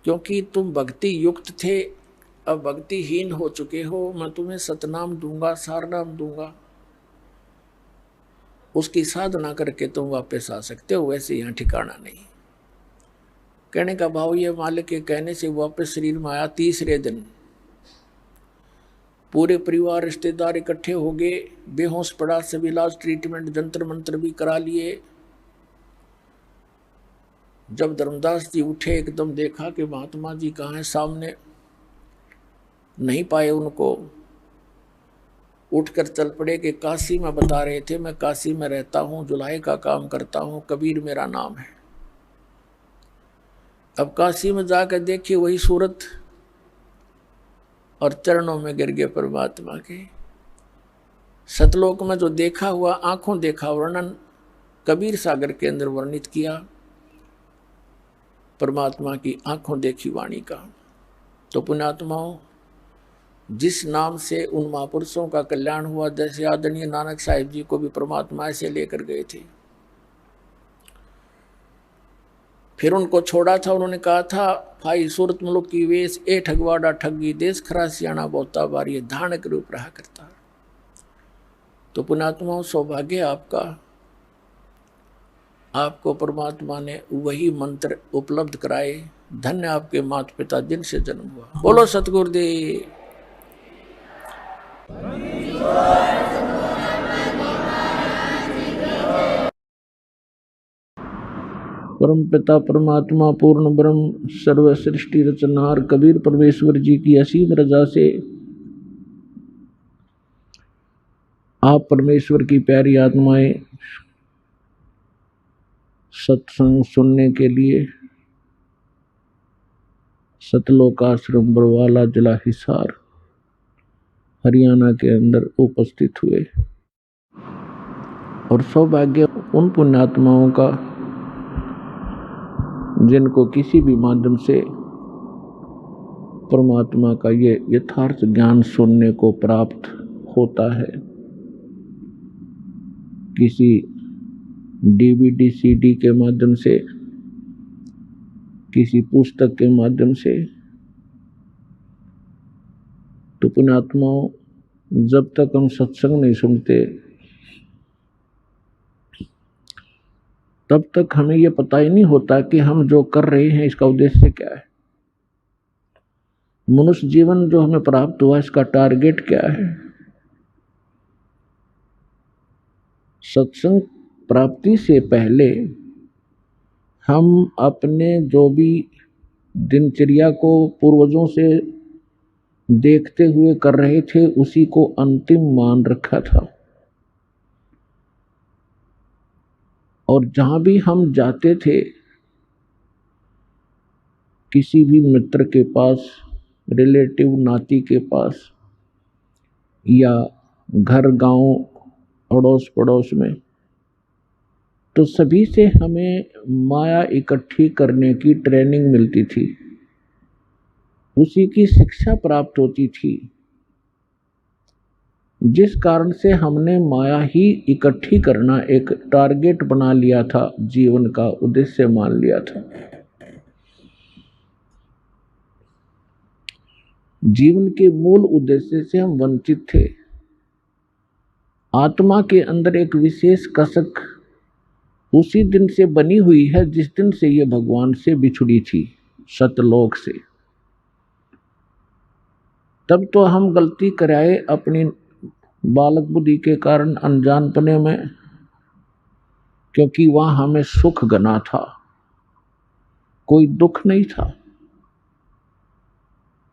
क्योंकि तुम भक्ति युक्त थे, अब भक्तिहीन हो चुके हो। मैं तुम्हें सतनाम दूंगा, सारनाम दूंगा, उसकी साधना करके तुम वापस आ सकते हो, वैसे यहाँ ठिकाना नहीं। कहने का भाव ये, मालिक के कहने से वापस शरीर में आया। तीसरे दिन पूरे परिवार रिश्तेदार इकट्ठे हो गए, बेहोश पड़ा, सब इलाज ट्रीटमेंट जंतर मंत्र भी करा लिए। जब धर्मदास जी उठे एकदम देखा कि महात्मा जी कहाँ हैं, सामने नहीं पाए उनको। उठकर चल पड़े कि काशी में बता रहे थे, मैं काशी में रहता हूँ, जुलाई का काम करता हूँ, कबीर मेरा नाम है। अब काशी में जाकर देखिए वही सूरत, और चरणों में गिर गए परमात्मा के। सतलोक में जो देखा हुआ आंखों देखा वर्णन कबीर सागर के अंदर वर्णित किया, परमात्मा की आंखों देखी वाणी का। तो पुण्यात्माओं, जिस नाम से उन महापुरुषों का कल्याण हुआ, जैसे आदरणीय नानक साहिब जी को भी परमात्मा ऐसे लेकर गए थे, फिर उनको छोड़ा था, उन्होंने कहा था भाई सूरत मुल्क की वेश ए ठगवाड़ा ठगी देश खरा सियाणा बहुता बारी धान के रूप रहा करता। तो पुण्यात्माओं सौभाग्य आपका, आपको परमात्मा ने वही मंत्र उपलब्ध कराए। धन्य आपके माता पिता जिनसे जन्म हुआ। बोलो सतगुरुदेव। परम पिता परमात्मा पूर्ण ब्रह्म सर्व सृष्टि रचनहार कबीर परमेश्वर जी की असीम रजा से आप परमेश्वर की प्यारी आत्माएं सत्संग सुनने के लिए सतलोक आश्रम बरवाला जिला हिसार हरियाणा के अंदर उपस्थित हुए। और सौभाग्य उन पुण्यात्माओं का जिनको किसी भी माध्यम से परमात्मा का ये यथार्थ ज्ञान सुनने को प्राप्त होता है, किसी डीवीडी सीडी के माध्यम से, किसी पुस्तक के माध्यम से। तो पुण्यात्माओं, जब तक हम सत्संग नहीं सुनते तब तक हमें यह पता ही नहीं होता कि हम जो कर रहे हैं इसका उद्देश्य क्या है। मनुष्य जीवन जो हमें प्राप्त हुआ इसका टारगेट क्या है। सत्संग प्राप्ति से पहले हम अपने जो भी दिनचर्या को पूर्वजों से देखते हुए कर रहे थे उसी को अंतिम मान रखा था। और जहां भी हम जाते थे किसी भी मित्र के पास, रिलेटिव नाती के पास या घर गांव अड़ोस पड़ोस में, तो सभी से हमें माया इकट्ठी करने की ट्रेनिंग मिलती थी, उसी की शिक्षा प्राप्त होती थी, जिस कारण से हमने माया ही इकट्ठी करना एक टारगेट बना लिया था, जीवन का उद्देश्य मान लिया था। जीवन के मूल उद्देश्य से हम वंचित थे। आत्मा के अंदर एक विशेष कसक उसी दिन से बनी हुई है जिस दिन से ये भगवान से बिछुड़ी थी, सतलोक से। तब तो हम गलती कराए अपनी बालक बुद्धि के कारण, अनजानपने में, क्योंकि वहां हमें सुख गना था, कोई दुख नहीं था।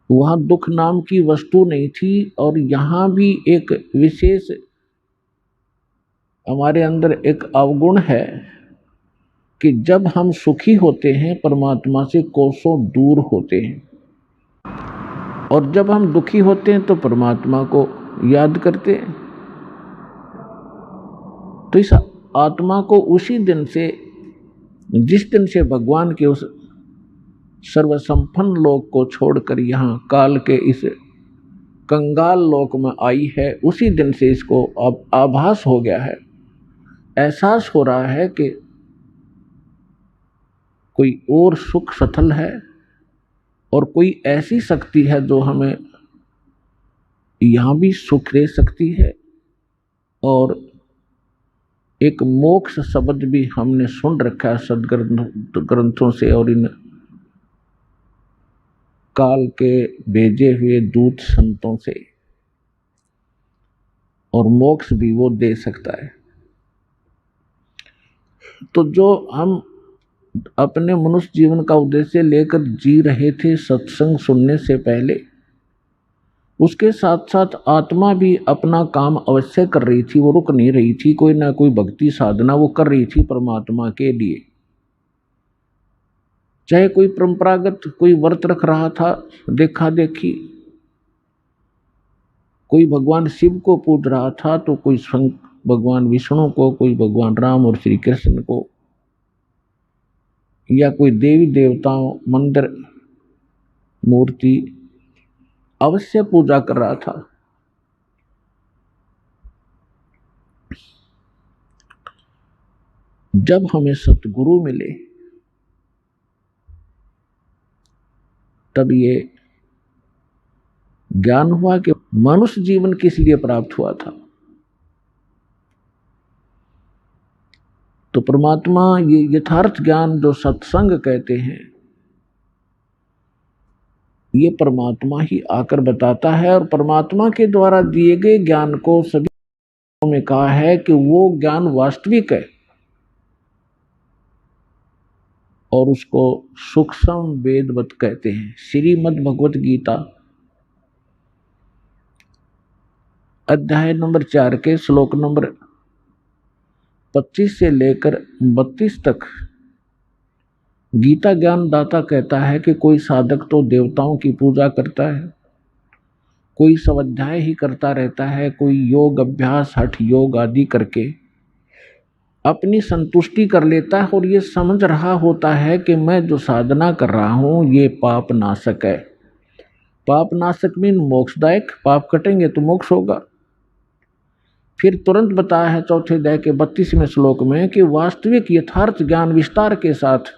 वहां दुख नाम की वस्तु नहीं थी। और यहां भी एक विशेष हमारे अंदर एक अवगुण है कि जब हम सुखी होते हैं परमात्मा से कोसों दूर होते हैं, और जब हम दुखी होते हैं तो परमात्मा को याद करते हैं। तो इस आत्मा को उसी दिन से, जिस दिन से भगवान के उस सर्वसंपन्न लोक को छोड़कर यहाँ काल के इस कंगाल लोक में आई है, उसी दिन से इसको अब आभास हो गया है, एहसास हो रहा है कि कोई और सुख सथल है और कोई ऐसी शक्ति है जो हमें यहाँ भी सुख दे सकती है। और एक मोक्ष शब्द भी हमने सुन रखा है सदग्रंथों से और इन काल के भेजे हुए दूत संतों से, और मोक्ष भी वो दे सकता है। तो जो हम अपने मनुष्य जीवन का उद्देश्य लेकर जी रहे थे सत्संग सुनने से पहले, उसके साथ साथ आत्मा भी अपना काम अवश्य कर रही थी, वो रुक नहीं रही थी। कोई ना कोई भक्ति साधना वो कर रही थी परमात्मा के लिए। चाहे कोई परंपरागत कोई व्रत रख रहा था, देखा देखी, कोई भगवान शिव को पूज रहा था, तो कोई भगवान विष्णु को, कोई भगवान राम और श्री कृष्ण को, या कोई देवी देवताओं मंदिर मूर्ति अवश्य पूजा कर रहा था। जब हमें सतगुरु मिले तब ये ज्ञान हुआ कि मनुष्य जीवन किस लिए प्राप्त हुआ था। तो परमात्मा ये यथार्थ ज्ञान जो सत्संग कहते हैं, ये परमात्मा ही आकर बताता है। और परमात्मा के द्वारा दिए गए ज्ञान को सभी में कहा है कि वो ज्ञान वास्तविक है और उसको सूक्ष्म वेदवत कहते हैं। श्रीमद् भगवत गीता अध्याय नंबर 4 के श्लोक नंबर 25 से लेकर 32 तक गीता ज्ञान दाता कहता है कि कोई साधक तो देवताओं की पूजा करता है, कोई स्वाध्याय ही करता रहता है, कोई योग अभ्यास हठ योग आदि करके अपनी संतुष्टि कर लेता है और ये समझ रहा होता है कि मैं जो साधना कर रहा हूं ये पाप नाशक है। पाप नाशक मीन मोक्षदायक, पाप कटेंगे तो मोक्ष होगा। फिर तुरंत बताया है चौथे अध्याय के 32वें श्लोक में कि वास्तविक यथार्थ ज्ञान विस्तार के साथ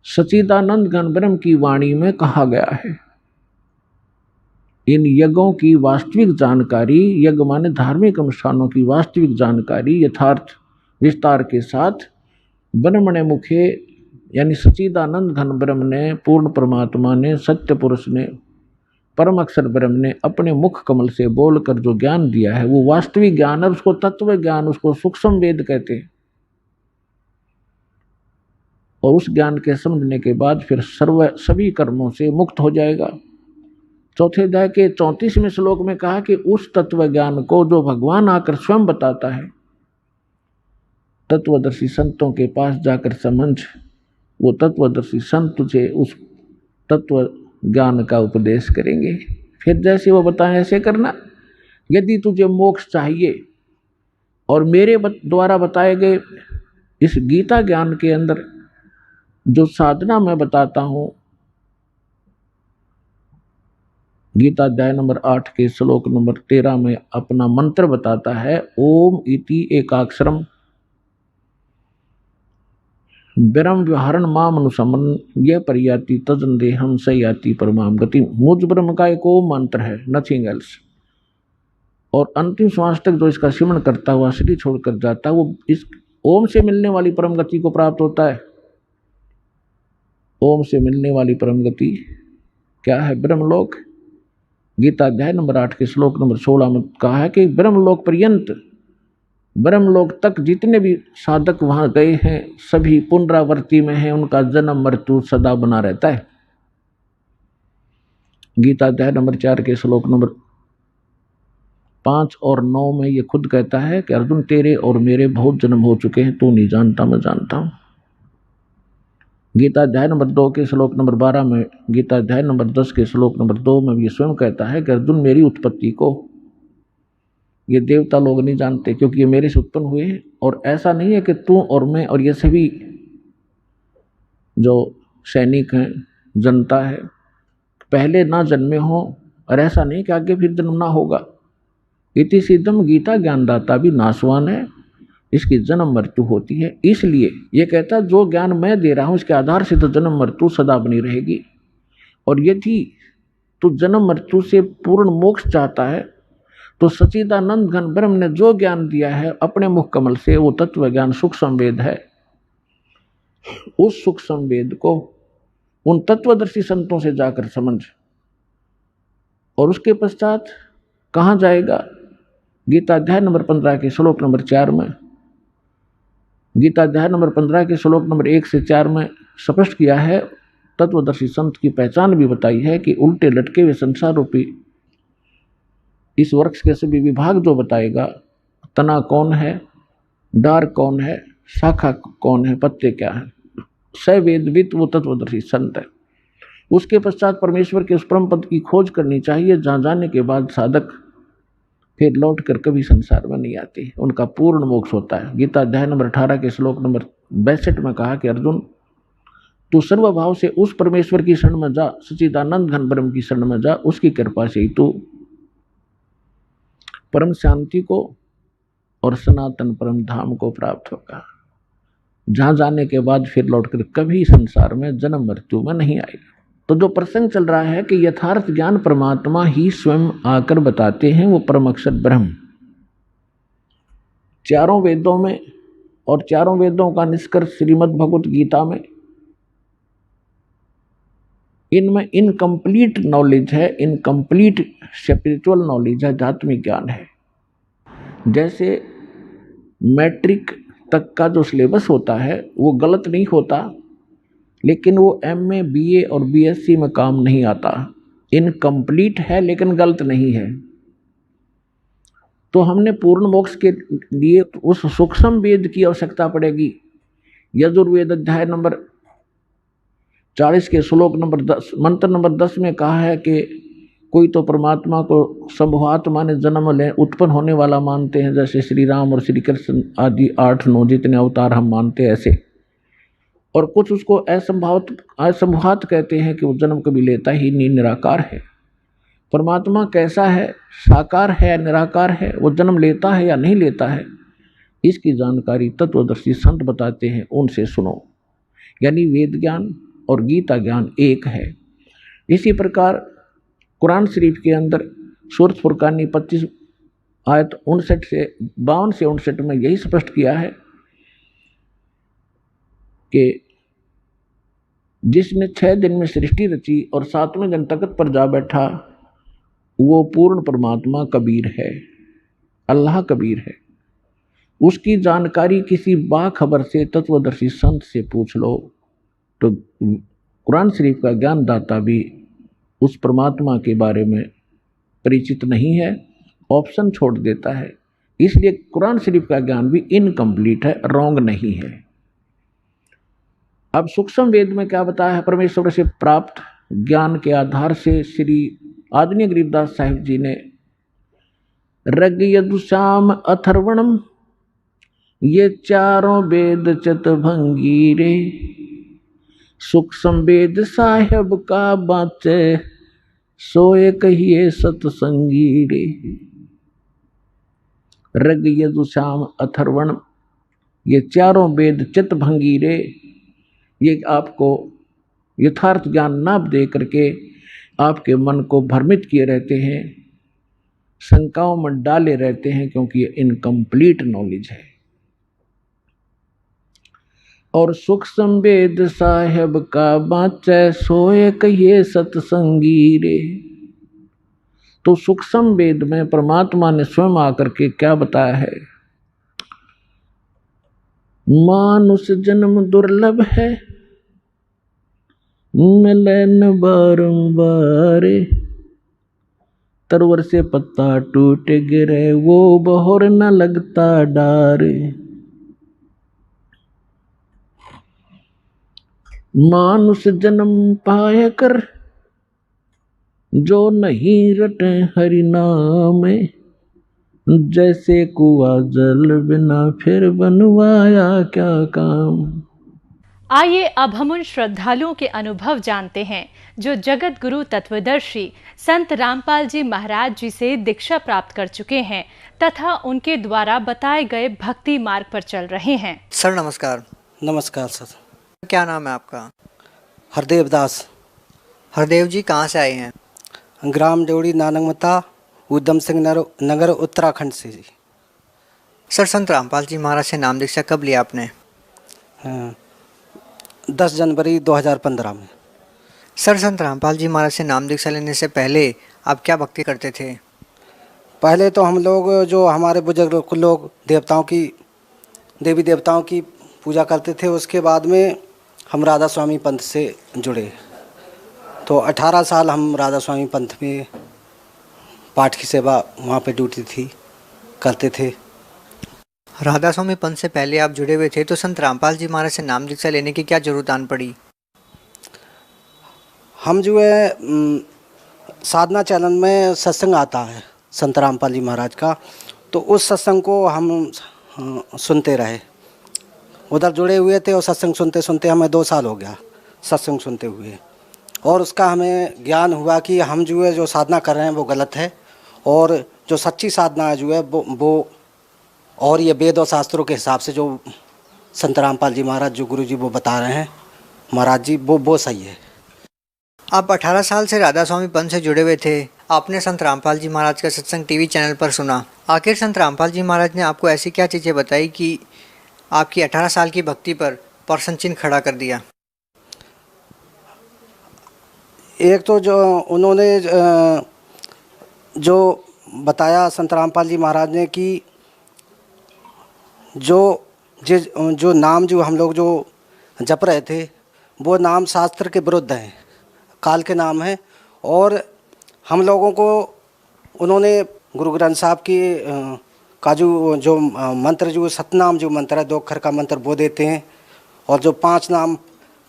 सच्चिदानंद घन ब्रह्म की वाणी में कहा गया है। इन यज्ञों की वास्तविक जानकारी, यज्ञ माने धार्मिक अनुष्ठानों की वास्तविक जानकारी यथार्थ विस्तार के साथ ब्रह्मणे मुखे यानी सच्चिदानंद घन ब्रह्म ने, पूर्ण परमात्मा ने, सत्य पुरुष ने, परम अक्षर ब्रह्म ने अपने मुख कमल से बोलकर जो ज्ञान दिया है वो वास्तविक ज्ञान है। उसको तत्व ज्ञान, उसको सूक्ष्म वेद कहते हैं। और उस ज्ञान के समझने के बाद फिर सभी कर्मों से मुक्त हो जाएगा। चौथे अध्याय के 34वें श्लोक में कहा कि उस तत्व ज्ञान को जो भगवान आकर स्वयं बताता है, तत्वदर्शी संतों के पास जाकर समझ, वो तत्वदर्शी संत तुझे उस तत्व ज्ञान का उपदेश करेंगे। फिर जैसे वो बताएं ऐसे करना। यदि तुझे मोक्ष चाहिए और मेरे द्वारा बताए गए इस गीता ज्ञान के अंदर जो साधना मैं बताता हूं, गीता अध्याय नंबर 8 के श्लोक नंबर 13 में अपना मंत्र बताता है, ओम इति एकाक्षरम ब्रह्म व्यवहारण माम अनुसमन यह परियाति तजन देहम सयाति परमाम गति। मुझ ब्रह्म का एक ओम मंत्र है, नथिंग एल्स। और अंतिम श्वास तक जो इसका सिमरण करता हुआ शरीर छोड़कर जाता है वो इस ओम से मिलने वाली परम गति को प्राप्त होता है। ओम से मिलने वाली परम गति क्या है? ब्रह्मलोक। गीता अध्याय नंबर 8 के श्लोक नंबर 16 में कहा है कि ब्रह्मलोक पर्यंत, ब्रह्मलोक तक जितने भी साधक वहां गए हैं सभी पुनरावृत्ति में हैं, उनका जन्म मृत्यु सदा बना रहता है। गीता अध्याय नंबर 4 के श्लोक नंबर 5 और 9 में ये खुद कहता है कि अर्जुन तेरे और मेरे बहुत जन्म हो चुके हैं, तू नहीं जानता मैं जानता हूं। गीता अध्याय नंबर 2 के श्लोक नंबर 12 में, गीता अध्याय नंबर 10 के श्लोक नंबर 2 में ये स्वयं कहता है कि अर्जुन मेरी उत्पत्ति को ये देवता लोग नहीं जानते क्योंकि ये मेरे से उत्पन्न हुए हैं। और ऐसा नहीं है कि तू और मैं और ये सभी जो सैनिक हैं, जनता है, पहले ना जन्मे हो, और ऐसा नहीं कि आगे फिर जन्म ना होगा। इति सिद्धम गीता ज्ञानदाता भी नाशवान है, इसकी जन्म मृत्यु होती है। इसलिए ये कहता है जो ज्ञान मैं दे रहा हूं इसके आधार से तो जन्म मृत्यु सदा बनी रहेगी। और यदि तू जन्म मृत्यु से पूर्ण मोक्ष चाहता है तो सच्चिदानंद घन ब्रह्म ने जो ज्ञान दिया है अपने मुख कमल से, वो तत्व ज्ञान सूक्ष्म वेद है। उस सूक्ष्म वेद को उन तत्वदर्शी संतों से जाकर समझ। और उसके पश्चात कहाँ जाएगा? गीता अध्याय नंबर 15 के श्लोक नंबर 4 में, गीता अध्याय नंबर 15 के श्लोक नंबर 1 से 4 में स्पष्ट किया है, तत्वदर्शी संत की पहचान भी बताई है कि उल्टे लटके हुए संसार रूपी इस वृक्ष के सभी विभाग जो बताएगा, तना कौन है, डार कौन है, शाखा कौन है, पत्ते क्या है, सवेदवित वो तत्वदर्शी संत है। उसके पश्चात परमेश्वर के उस परम पद की खोज करनी चाहिए जहाँ जाने के बाद साधक फिर लौट कर कभी संसार में नहीं आती, उनका पूर्ण मोक्ष होता है। गीता अध्याय नंबर 18 के श्लोक नंबर 62 में कहा कि अर्जुन तू सर्वभाव से उस परमेश्वर की शरण में जा, सच्चिदानंद घन ब्रह्म की शरण में जा, उसकी कृपा से ही तू परम शांति को और सनातन परम धाम को प्राप्त होगा, जहां जाने के बाद फिर लौटकर कभी संसार में जन्म मृत्यु में नहीं आएगा। तो जो प्रसंग चल रहा है कि यथार्थ ज्ञान परमात्मा ही स्वयं आकर बताते हैं, वो परम अक्षर ब्रह्म। चारों वेदों में और चारों वेदों का निष्कर्ष श्रीमद् भगवत गीता में, इनमें इनकम्प्लीट नॉलेज है, इनकम्प्लीट स्पिरिचुअल नॉलेज है, आध्यात्मिक ज्ञान है। जैसे मैट्रिक तक का जो सिलेबस होता है वो गलत नहीं होता, लेकिन वो MA BA और BSc में काम नहीं आता। इनकम्प्लीट है लेकिन गलत नहीं है। तो हमने पूर्ण मोक्ष के लिए उस सूक्ष्म वेद की आवश्यकता पड़ेगी। यजुर्वेद अध्याय नंबर 40 के श्लोक नंबर 10 मंत्र नंबर 10 में कहा है कि कोई तो परमात्मा को संभवात माने जन्म ले उत्पन्न होने वाला मानते हैं, जैसे श्री राम और श्री कृष्ण आदि 8-9 जितने अवतार हम मानते हैं ऐसे, और कुछ उसको असंभवात कहते हैं कि वो जन्म कभी लेता ही नहीं, निराकार है। परमात्मा कैसा है, साकार है या निराकार है, वो जन्म लेता है या नहीं लेता है, इसकी जानकारी तत्वदर्शी संत बताते हैं, उनसे सुनो। यानी वेद ज्ञान और गीता ज्ञान एक है। इसी प्रकार कुरान शरीफ के अंदर सूरत फुरकानी 25 आयत 59 से 52 में यही स्पष्ट किया है कि जिसने 6 दिन में सृष्टि रची और 7वें दिन तख्त पर जा बैठा, वो पूर्ण परमात्मा कबीर है, अल्लाह कबीर है। उसकी जानकारी किसी बाखबर से तत्वदर्शी संत से पूछ लो तो कुरान शरीफ का ज्ञानदाता भी उस परमात्मा के बारे में परिचित नहीं है, ऑप्शन छोड़ देता है। इसलिए कुरान शरीफ का ज्ञान भी इनकम्प्लीट है, रॉन्ग नहीं है। अब सूक्ष्म वेद में क्या बताया है, परमेश्वर से प्राप्त ज्ञान के आधार से श्री आदरणीय गरीबदास साहिब जी ने ऋग यजुर्साम अथर्वणम ये चारों वेद चतुर्भंगीरे, सूक्ष्म वेद साहेब का बाचे सोए कहिए सतसंगी रे। ऋग यजुर्साम अथर्वण ये चारों वेद चित्तभंगी रे, ये आपको यथार्थ ज्ञान ना दे करके आपके मन को भ्रमित किए रहते हैं, शंकाओं में डाले रहते हैं, क्योंकि ये इनकम्प्लीट नॉलेज है। और सूक्ष्म वेद साहेब का बाँचै सोए कहिए सतसंगी रे। तो सूक्ष्म वेद में परमात्मा ने स्वयं आकर के क्या बताया है, मानुष जन्म दुर्लभ है मिलन बारंबार, तरवर से पत्ता टूट गिरे वो बहोर न लगता डार। मानुष जन्म पाए कर जो नहीं रटे हरि नाम, जैसे कुआं जल बिना फिर बनवाया क्या काम। आइए अब हम उन श्रद्धालुओं के अनुभव जानते हैं जो जगत गुरु तत्वदर्शी संत रामपाल जी महाराज जी से दीक्षा प्राप्त कर चुके हैं तथा उनके द्वारा बताए गए भक्ति मार्ग पर चल रहे हैं। सर नमस्कार। नमस्कार सर। क्या नाम है आपका? हरदेव दास। हरदेव जी कहाँ से आए हैं? ग्राम देवड़ी नानकमता उधम सिंह नगर उत्तराखंड से जी। सर संत रामपाल जी महाराज से नाम दीक्षा कब लिया आपने? 10 जनवरी 2015 में। सर संत रामपाल जी महाराज से नाम दीक्षा लेने से पहले आप क्या भक्ति करते थे? पहले तो हम लोग जो हमारे बुजुर्ग लोग देवी देवताओं की पूजा करते थे, उसके बाद में हम राधा स्वामी पंथ से जुड़े। तो 18 साल हम राधा स्वामी पंथ में पाठ की सेवा वहाँ पे ड्यूटी थी करते थे। राधा स्वामी पंथ से पहले आप जुड़े हुए थे, तो संत रामपाल जी महाराज से नाम दीक्षा लेने की क्या जरूरत आन पड़ी? हम जो है साधना चैनल में सत्संग आता है संत रामपाल जी महाराज का, तो उस सत्संग को हम सुनते रहे, उधर जुड़े हुए थे और सत्संग सुनते सुनते हमें 2 साल हो गया सत्संग सुनते हुए। और उसका हमें ज्ञान हुआ कि हम जो है जो साधना कर रहे हैं वो गलत है, और जो सच्ची साधना है जो है वो और ये वेद और शास्त्रों के हिसाब से जो संत रामपाल जी महाराज जो गुरु जी वो बता रहे हैं महाराज जी वो सही है। आप 18 साल से राधा स्वामी पंथ से जुड़े हुए थे। आपने संत रामपाल जी महाराज का सत्संग टीवी चैनल पर सुना। आखिर संत रामपाल जी महाराज ने आपको ऐसी क्या चीज़ें बताई कि आपकी 18 साल की भक्ति पर प्रश्न चिन्ह खड़ा कर दिया? एक तो जो उन्होंने जो बताया संत रामपाल जी महाराज ने कि जो नाम जो हम लोग जो जप रहे थे वो नाम शास्त्र के विरुद्ध हैं, काल के नाम हैं। और हम लोगों को उन्होंने गुरु ग्रंथ साहब की का जो मंत्र जो सतनाम जो मंत्र है 2 अक्षर का मंत्र वो देते हैं। और जो 5 नाम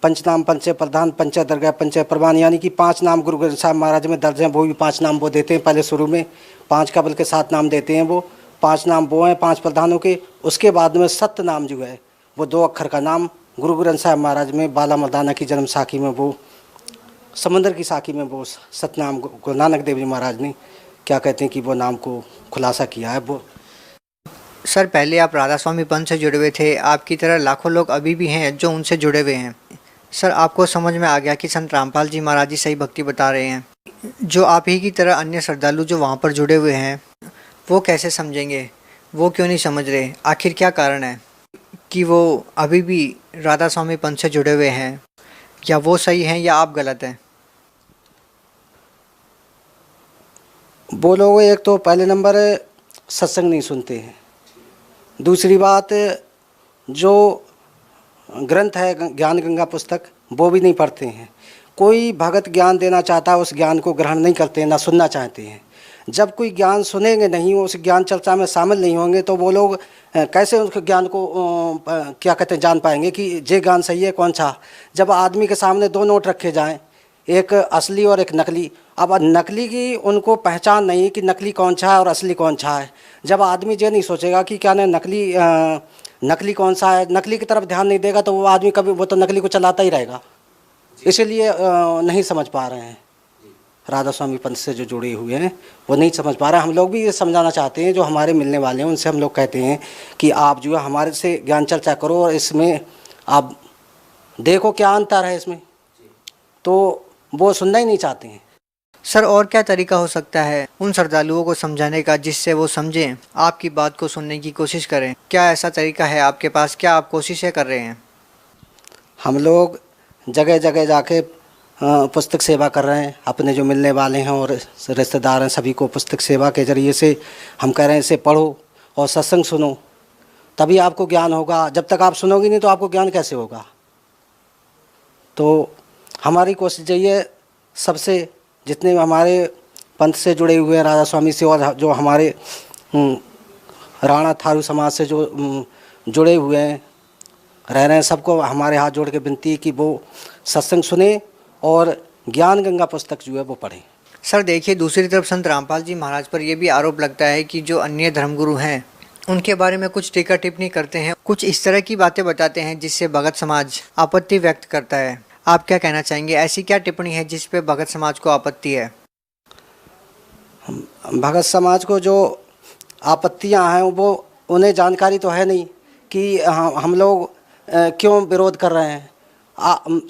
पंचनाम पंच प्रधान पंच दरगाह पंच प्रमाण यानी कि 5 नाम गुरु ग्रंथ साहब महाराज में दर्ज हैं, वो भी 5 नाम वो देते हैं। पहले शुरू में 5 का बल्कि 7 नाम देते हैं, वो 5 नाम वो हैं 5 प्रधानों के। उसके बाद में सत्य नाम जो है वो 2 अक्षर का नाम गुरु ग्रंथ साहब महाराज में बाला मर्दाना की जन्म साखी में वो समंदर की साखी में वो सतनाम गुरु नानक देव जी महाराज ने क्या कहते हैं कि वो नाम को खुलासा किया है। वो सर, पहले आप राधा स्वामी पंथ से जुड़े हुए थे। आपकी तरह लाखों लोग अभी भी हैं जो उनसे जुड़े हुए हैं। सर, आपको समझ में आ गया कि संत रामपाल जी महाराज जी सही भक्ति बता रहे हैं। जो आप ही की तरह अन्य श्रद्धालु जो वहाँ पर जुड़े हुए हैं वो कैसे समझेंगे? वो क्यों नहीं समझ रहे? आखिर क्या कारण है कि वो अभी भी राधा स्वामी पंथ से जुड़े हुए हैं? या वो सही हैं या आप गलत हैं? वो लोग एक तो पहले नंबर सत्संग नहीं सुनते हैं। दूसरी बात जो ग्रंथ है ज्ञान गंगा पुस्तक वो भी नहीं पढ़ते हैं। कोई भगत ज्ञान देना चाहता है उस ज्ञान को ग्रहण नहीं करते हैं, ना सुनना चाहते हैं। जब कोई ज्ञान सुनेंगे नहीं, उस ज्ञान चर्चा में शामिल नहीं होंगे तो वो लोग कैसे उस ज्ञान को क्या कहते हैं जान पाएंगे कि ये ज्ञान सही है कौन सा। जब आदमी के सामने 2 नोट रखे जाएं, एक असली और एक नकली, अब नकली की उनको पहचान नहीं कि नकली कौन सा है और असली कौन सा है। जब आदमी ये नहीं सोचेगा कि क्या ना नकली कौन सा है, नकली की तरफ ध्यान नहीं देगा तो वो आदमी कभी वो तो नकली को चलाता ही रहेगा। इसीलिए नहीं समझ पा रहे हैं। राधा स्वामी पंथ से जो जुड़े हुए हैं वो नहीं समझ पा रहे हैं। हम लोग भी ये समझाना चाहते हैं, जो हमारे मिलने वाले हैं उनसे हम लोग कहते हैं कि आप जो है हमारे से ज्ञान चर्चा करो और इसमें आप देखो क्या अंतर है इसमें, तो वो सुनना ही नहीं चाहते हैं। सर, और क्या तरीका हो सकता है उन श्रद्धालुओं को समझाने का जिससे वो समझें, आपकी बात को सुनने की कोशिश करें? क्या ऐसा तरीका है आपके पास? क्या आप कोशिशें कर रहे हैं? हम लोग जगह जगह जाके पुस्तक सेवा कर रहे हैं। अपने जो मिलने वाले हैं और रिश्तेदार हैं सभी को पुस्तक सेवा के ज़रिए से हम कह रहे हैं इसे पढ़ो और सत्संग सुनो, तभी आपको ज्ञान होगा। जब तक आप सुनोगे नहीं तो आपको ज्ञान कैसे होगा। तो हमारी कोशिश यही है, सबसे जितने हमारे पंथ से जुड़े हुए हैं राधा स्वामी से और जो हमारे राणा थारू समाज से जो जुड़े हुए हैं रह रहे हैं, सबको हमारे हाथ जोड़ के विनती है कि वो सत्संग सुने और ज्ञान गंगा पुस्तक जो है वो पढ़ें। सर देखिए, दूसरी तरफ संत रामपाल जी महाराज पर यह भी आरोप लगता है कि जो अन्य धर्मगुरु हैं उनके बारे में कुछ टीका टिप्पणी करते हैं, कुछ इस तरह की बातें बताते हैं जिससे भगत समाज आपत्ति व्यक्त करता है। आप क्या कहना चाहेंगे? ऐसी क्या टिप्पणी है जिस पे भगत समाज को आपत्ति है? भगत समाज को जो आपत्तियां हैं वो उन्हें जानकारी तो है नहीं कि हम लोग क्यों विरोध कर रहे हैं।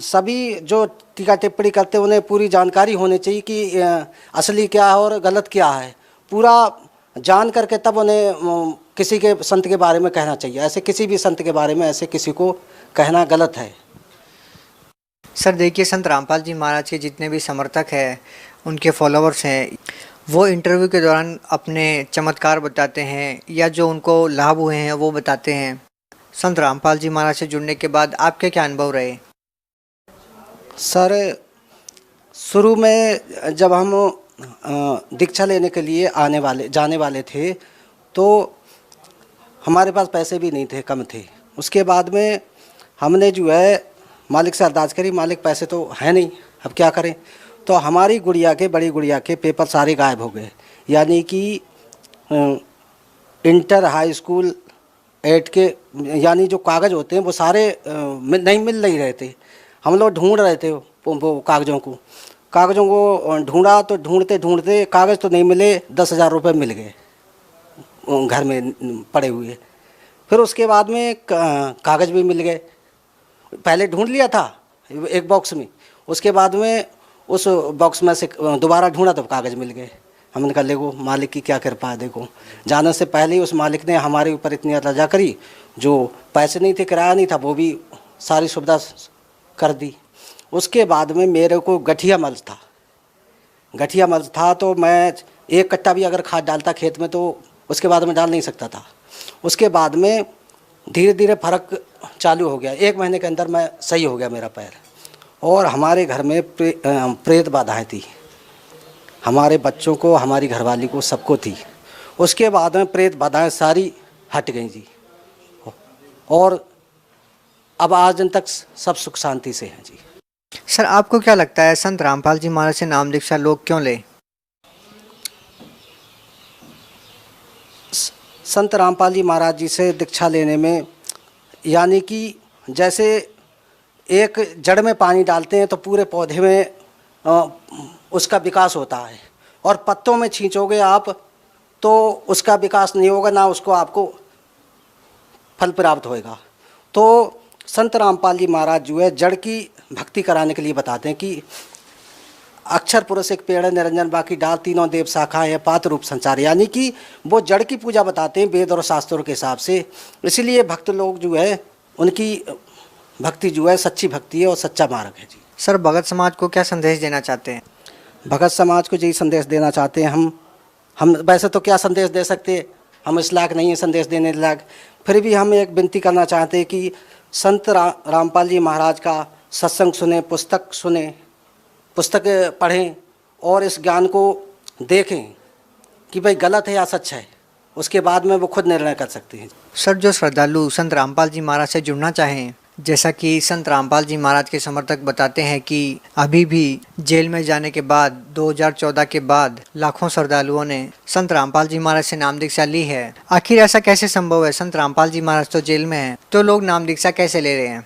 सभी जो टीका टिप्पणी करते हैं उन्हें पूरी जानकारी होनी चाहिए कि असली क्या है और गलत क्या है। पूरा जान करके तब उन्हें किसी के संत के बारे में कहना चाहिए। ऐसे किसी भी संत के बारे में ऐसे किसी को कहना गलत है। सर देखिए, संत रामपाल जी महाराज के जितने भी समर्थक हैं, उनके फॉलोअर्स हैं, वो इंटरव्यू के दौरान अपने चमत्कार बताते हैं या जो उनको लाभ हुए हैं वो बताते हैं। संत रामपाल जी महाराज से जुड़ने के बाद आपके क्या अनुभव रहे? सर, शुरू में जब हम दीक्षा लेने के लिए जाने वाले थे तो हमारे पास पैसे भी नहीं थे, कम थे। उसके बाद में हमने जो है मालिक से अरदास करी, मालिक पैसे तो है नहीं, अब क्या करें। तो हमारी गुड़िया के, बड़ी गुड़िया के पेपर सारे गायब हो गए, यानी कि इंटर हाई स्कूल 8 के यानी जो कागज़ होते हैं वो सारे नहीं मिल रहे थे। हम लोग ढूंढ रहे थे वो कागज़ों को ढूंढा तो ढूंढते ढूंढते कागज़ तो नहीं मिले, 10,000 रुपये मिल गए घर में पड़े हुए। फिर उसके बाद में कागज़ भी मिल गए। पहले ढूंढ लिया था एक बॉक्स में, उसके बाद में उस बॉक्स में से दोबारा ढूंढा तो कागज़ मिल गए। हमने कहा देखो मालिक की क्या कृपा है। देखो जाने से पहले ही उस मालिक ने हमारे ऊपर इतनी रजा करी, जो पैसे नहीं थे, किराया नहीं था, वो भी सारी सुविधा कर दी। उसके बाद में मेरे को गठिया मल्च था, तो मैं 1 कट्टा भी अगर खाद डालता खेत में तो उसके बाद में डाल नहीं सकता था। उसके बाद में धीरे धीरे फर्क चालू हो गया। 1 महीने के अंदर मैं सही हो गया मेरा पैर। और हमारे घर में प्रेत बाधाएँ थी, हमारे बच्चों को, हमारी घरवाली को, सबको थी। उसके बाद में प्रेत बाधाएँ सारी हट गई जी, और अब आज दिन तक सब सुख शांति से हैं जी। सर आपको क्या लगता है संत रामपाल जी महाराज से नाम दीक्षा लोग क्यों ले? संत रामपाल जी महाराज जी से दीक्षा लेने में, यानी कि जैसे एक जड़ में पानी डालते हैं तो पूरे पौधे में उसका विकास होता है, और पत्तों में छींचोगे आप तो उसका विकास नहीं होगा, ना उसको आपको फल प्राप्त होएगा। तो संत रामपाल जी महाराज जो है जड़ की भक्ति कराने के लिए बताते हैं कि अक्षर पुरुष एक पेड़ निरंजन बाकी डाल, तीनों देव शाखाएं हैं, पात्र रूप संचार, यानी कि वो जड़ की पूजा बताते हैं वेद और शास्त्रों के हिसाब से। इसलिए भक्त लोग जो है उनकी भक्ति जो है सच्ची भक्ति है और सच्चा मार्ग है जी। सर भगत समाज को क्या संदेश देना चाहते हैं? भगत समाज को यही संदेश देना चाहते हैं हम वैसे तो क्या संदेश दे सकते, हम इस लायक नहीं है संदेश देने लायक, फिर भी हम एक विनती करना चाहते हैं कि संत रामपाल जी महाराज का सत्संग सुने, पुस्तक पढ़ें और इस ज्ञान को देखें कि भाई गलत है या सच है, उसके बाद में वो खुद निर्णय कर सकते हैं। सर जो श्रद्धालु संत रामपाल जी महाराज से जुड़ना चाहें, जैसा कि संत रामपाल जी महाराज के समर्थक बताते हैं कि अभी भी जेल में जाने के बाद 2014 के बाद लाखों श्रद्धालुओं ने संत रामपाल जी महाराज से नाम दीक्षा ली है। आखिर ऐसा कैसे संभव है? संत रामपाल जी महाराज तो जेल में हैं, तो लोग नाम दीक्षा कैसे ले रहे हैं?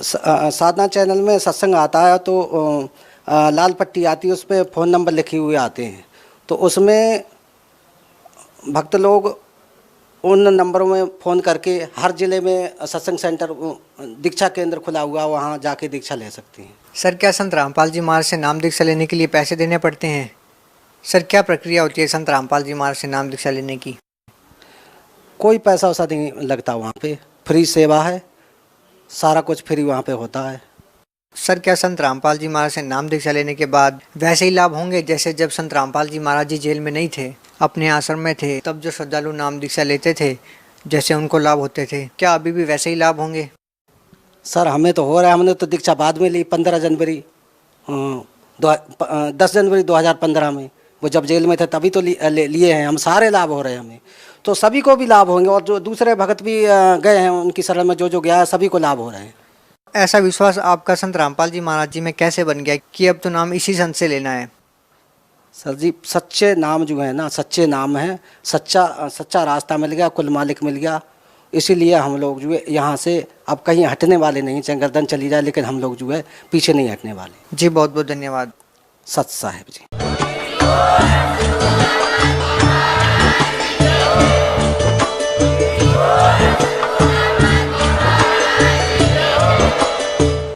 साधना चैनल में सत्संग आता है तो लाल पट्टी आती है, उस पर फ़ोन नंबर लिखे हुए आते हैं, तो उसमें भक्त लोग उन नंबरों में फ़ोन करके हर ज़िले में सत्संग सेंटर, दीक्षा केंद्र खुला हुआ, वहाँ जाके दीक्षा ले सकते हैं। सर क्या संत रामपाल जी महाराज से नाम दीक्षा लेने के लिए पैसे देने पड़ते हैं? सर क्या प्रक्रिया होती है संत रामपाल जी महाराज से नाम दीक्षा लेने की? कोई पैसा वैसा नहीं लगता, वहाँ पे फ्री सेवा है, सारा कुछ फ्री वहाँ पे होता है। सर क्या संत रामपाल जी महाराज से नाम दीक्षा लेने के बाद वैसे ही लाभ होंगे जैसे जब संत रामपाल जी महाराज जी जेल में नहीं थे, अपने आश्रम में थे, तब जो श्रद्धालु नाम दीक्षा लेते थे जैसे उनको लाभ होते थे, क्या अभी भी वैसे ही लाभ होंगे? सर हमें तो हो रहा है, हमने तो दीक्षा बाद में ली 10 जनवरी 2015 में, वो जब जेल में थे तभी तो लिए हैं हम, सारे लाभ हो रहे हैं हमें, तो सभी को भी लाभ होंगे, और जो दूसरे भगत भी गए हैं उनकी शरण में जो गया है सभी को लाभ हो रहे हैं। ऐसा विश्वास आपका संत रामपाल जी महाराज जी में कैसे बन गया कि अब तो नाम इसी संत से लेना है? सर जी सच्चे नाम जो है ना, सच्चे नाम है, सच्चा रास्ता मिल गया, कुल मालिक मिल गया, इसीलिए हम लोग जो है यहाँ से अब कहीं हटने वाले नहीं, चाहे गर्दन चली जाए लेकिन हम लोग जो है पीछे नहीं हटने वाले। जी बहुत बहुत धन्यवाद। सच साहेब जी।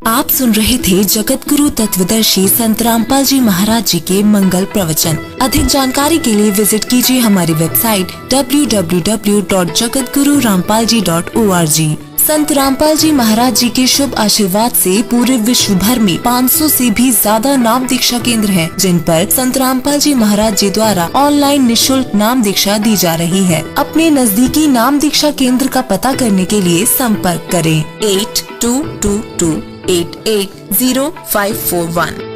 आप सुन रहे थे जगत गुरु तत्वदर्शी संत रामपाल जी महाराज जी के मंगल प्रवचन। अधिक जानकारी के लिए विजिट कीजिए हमारी वेबसाइट www.jagatgururampalji.org। संत रामपाल जी महाराज जी के शुभ आशीर्वाद से पूरे विश्व भर में 500 से भी ज्यादा नाम दीक्षा केंद्र हैं, जिन पर संत रामपाल जी महाराज जी द्वारा ऑनलाइन निशुल्क नाम दीक्षा दी जा रही है। अपने नजदीकी नाम दीक्षा केंद्र का पता करने के लिए संपर्क करें 8222880541।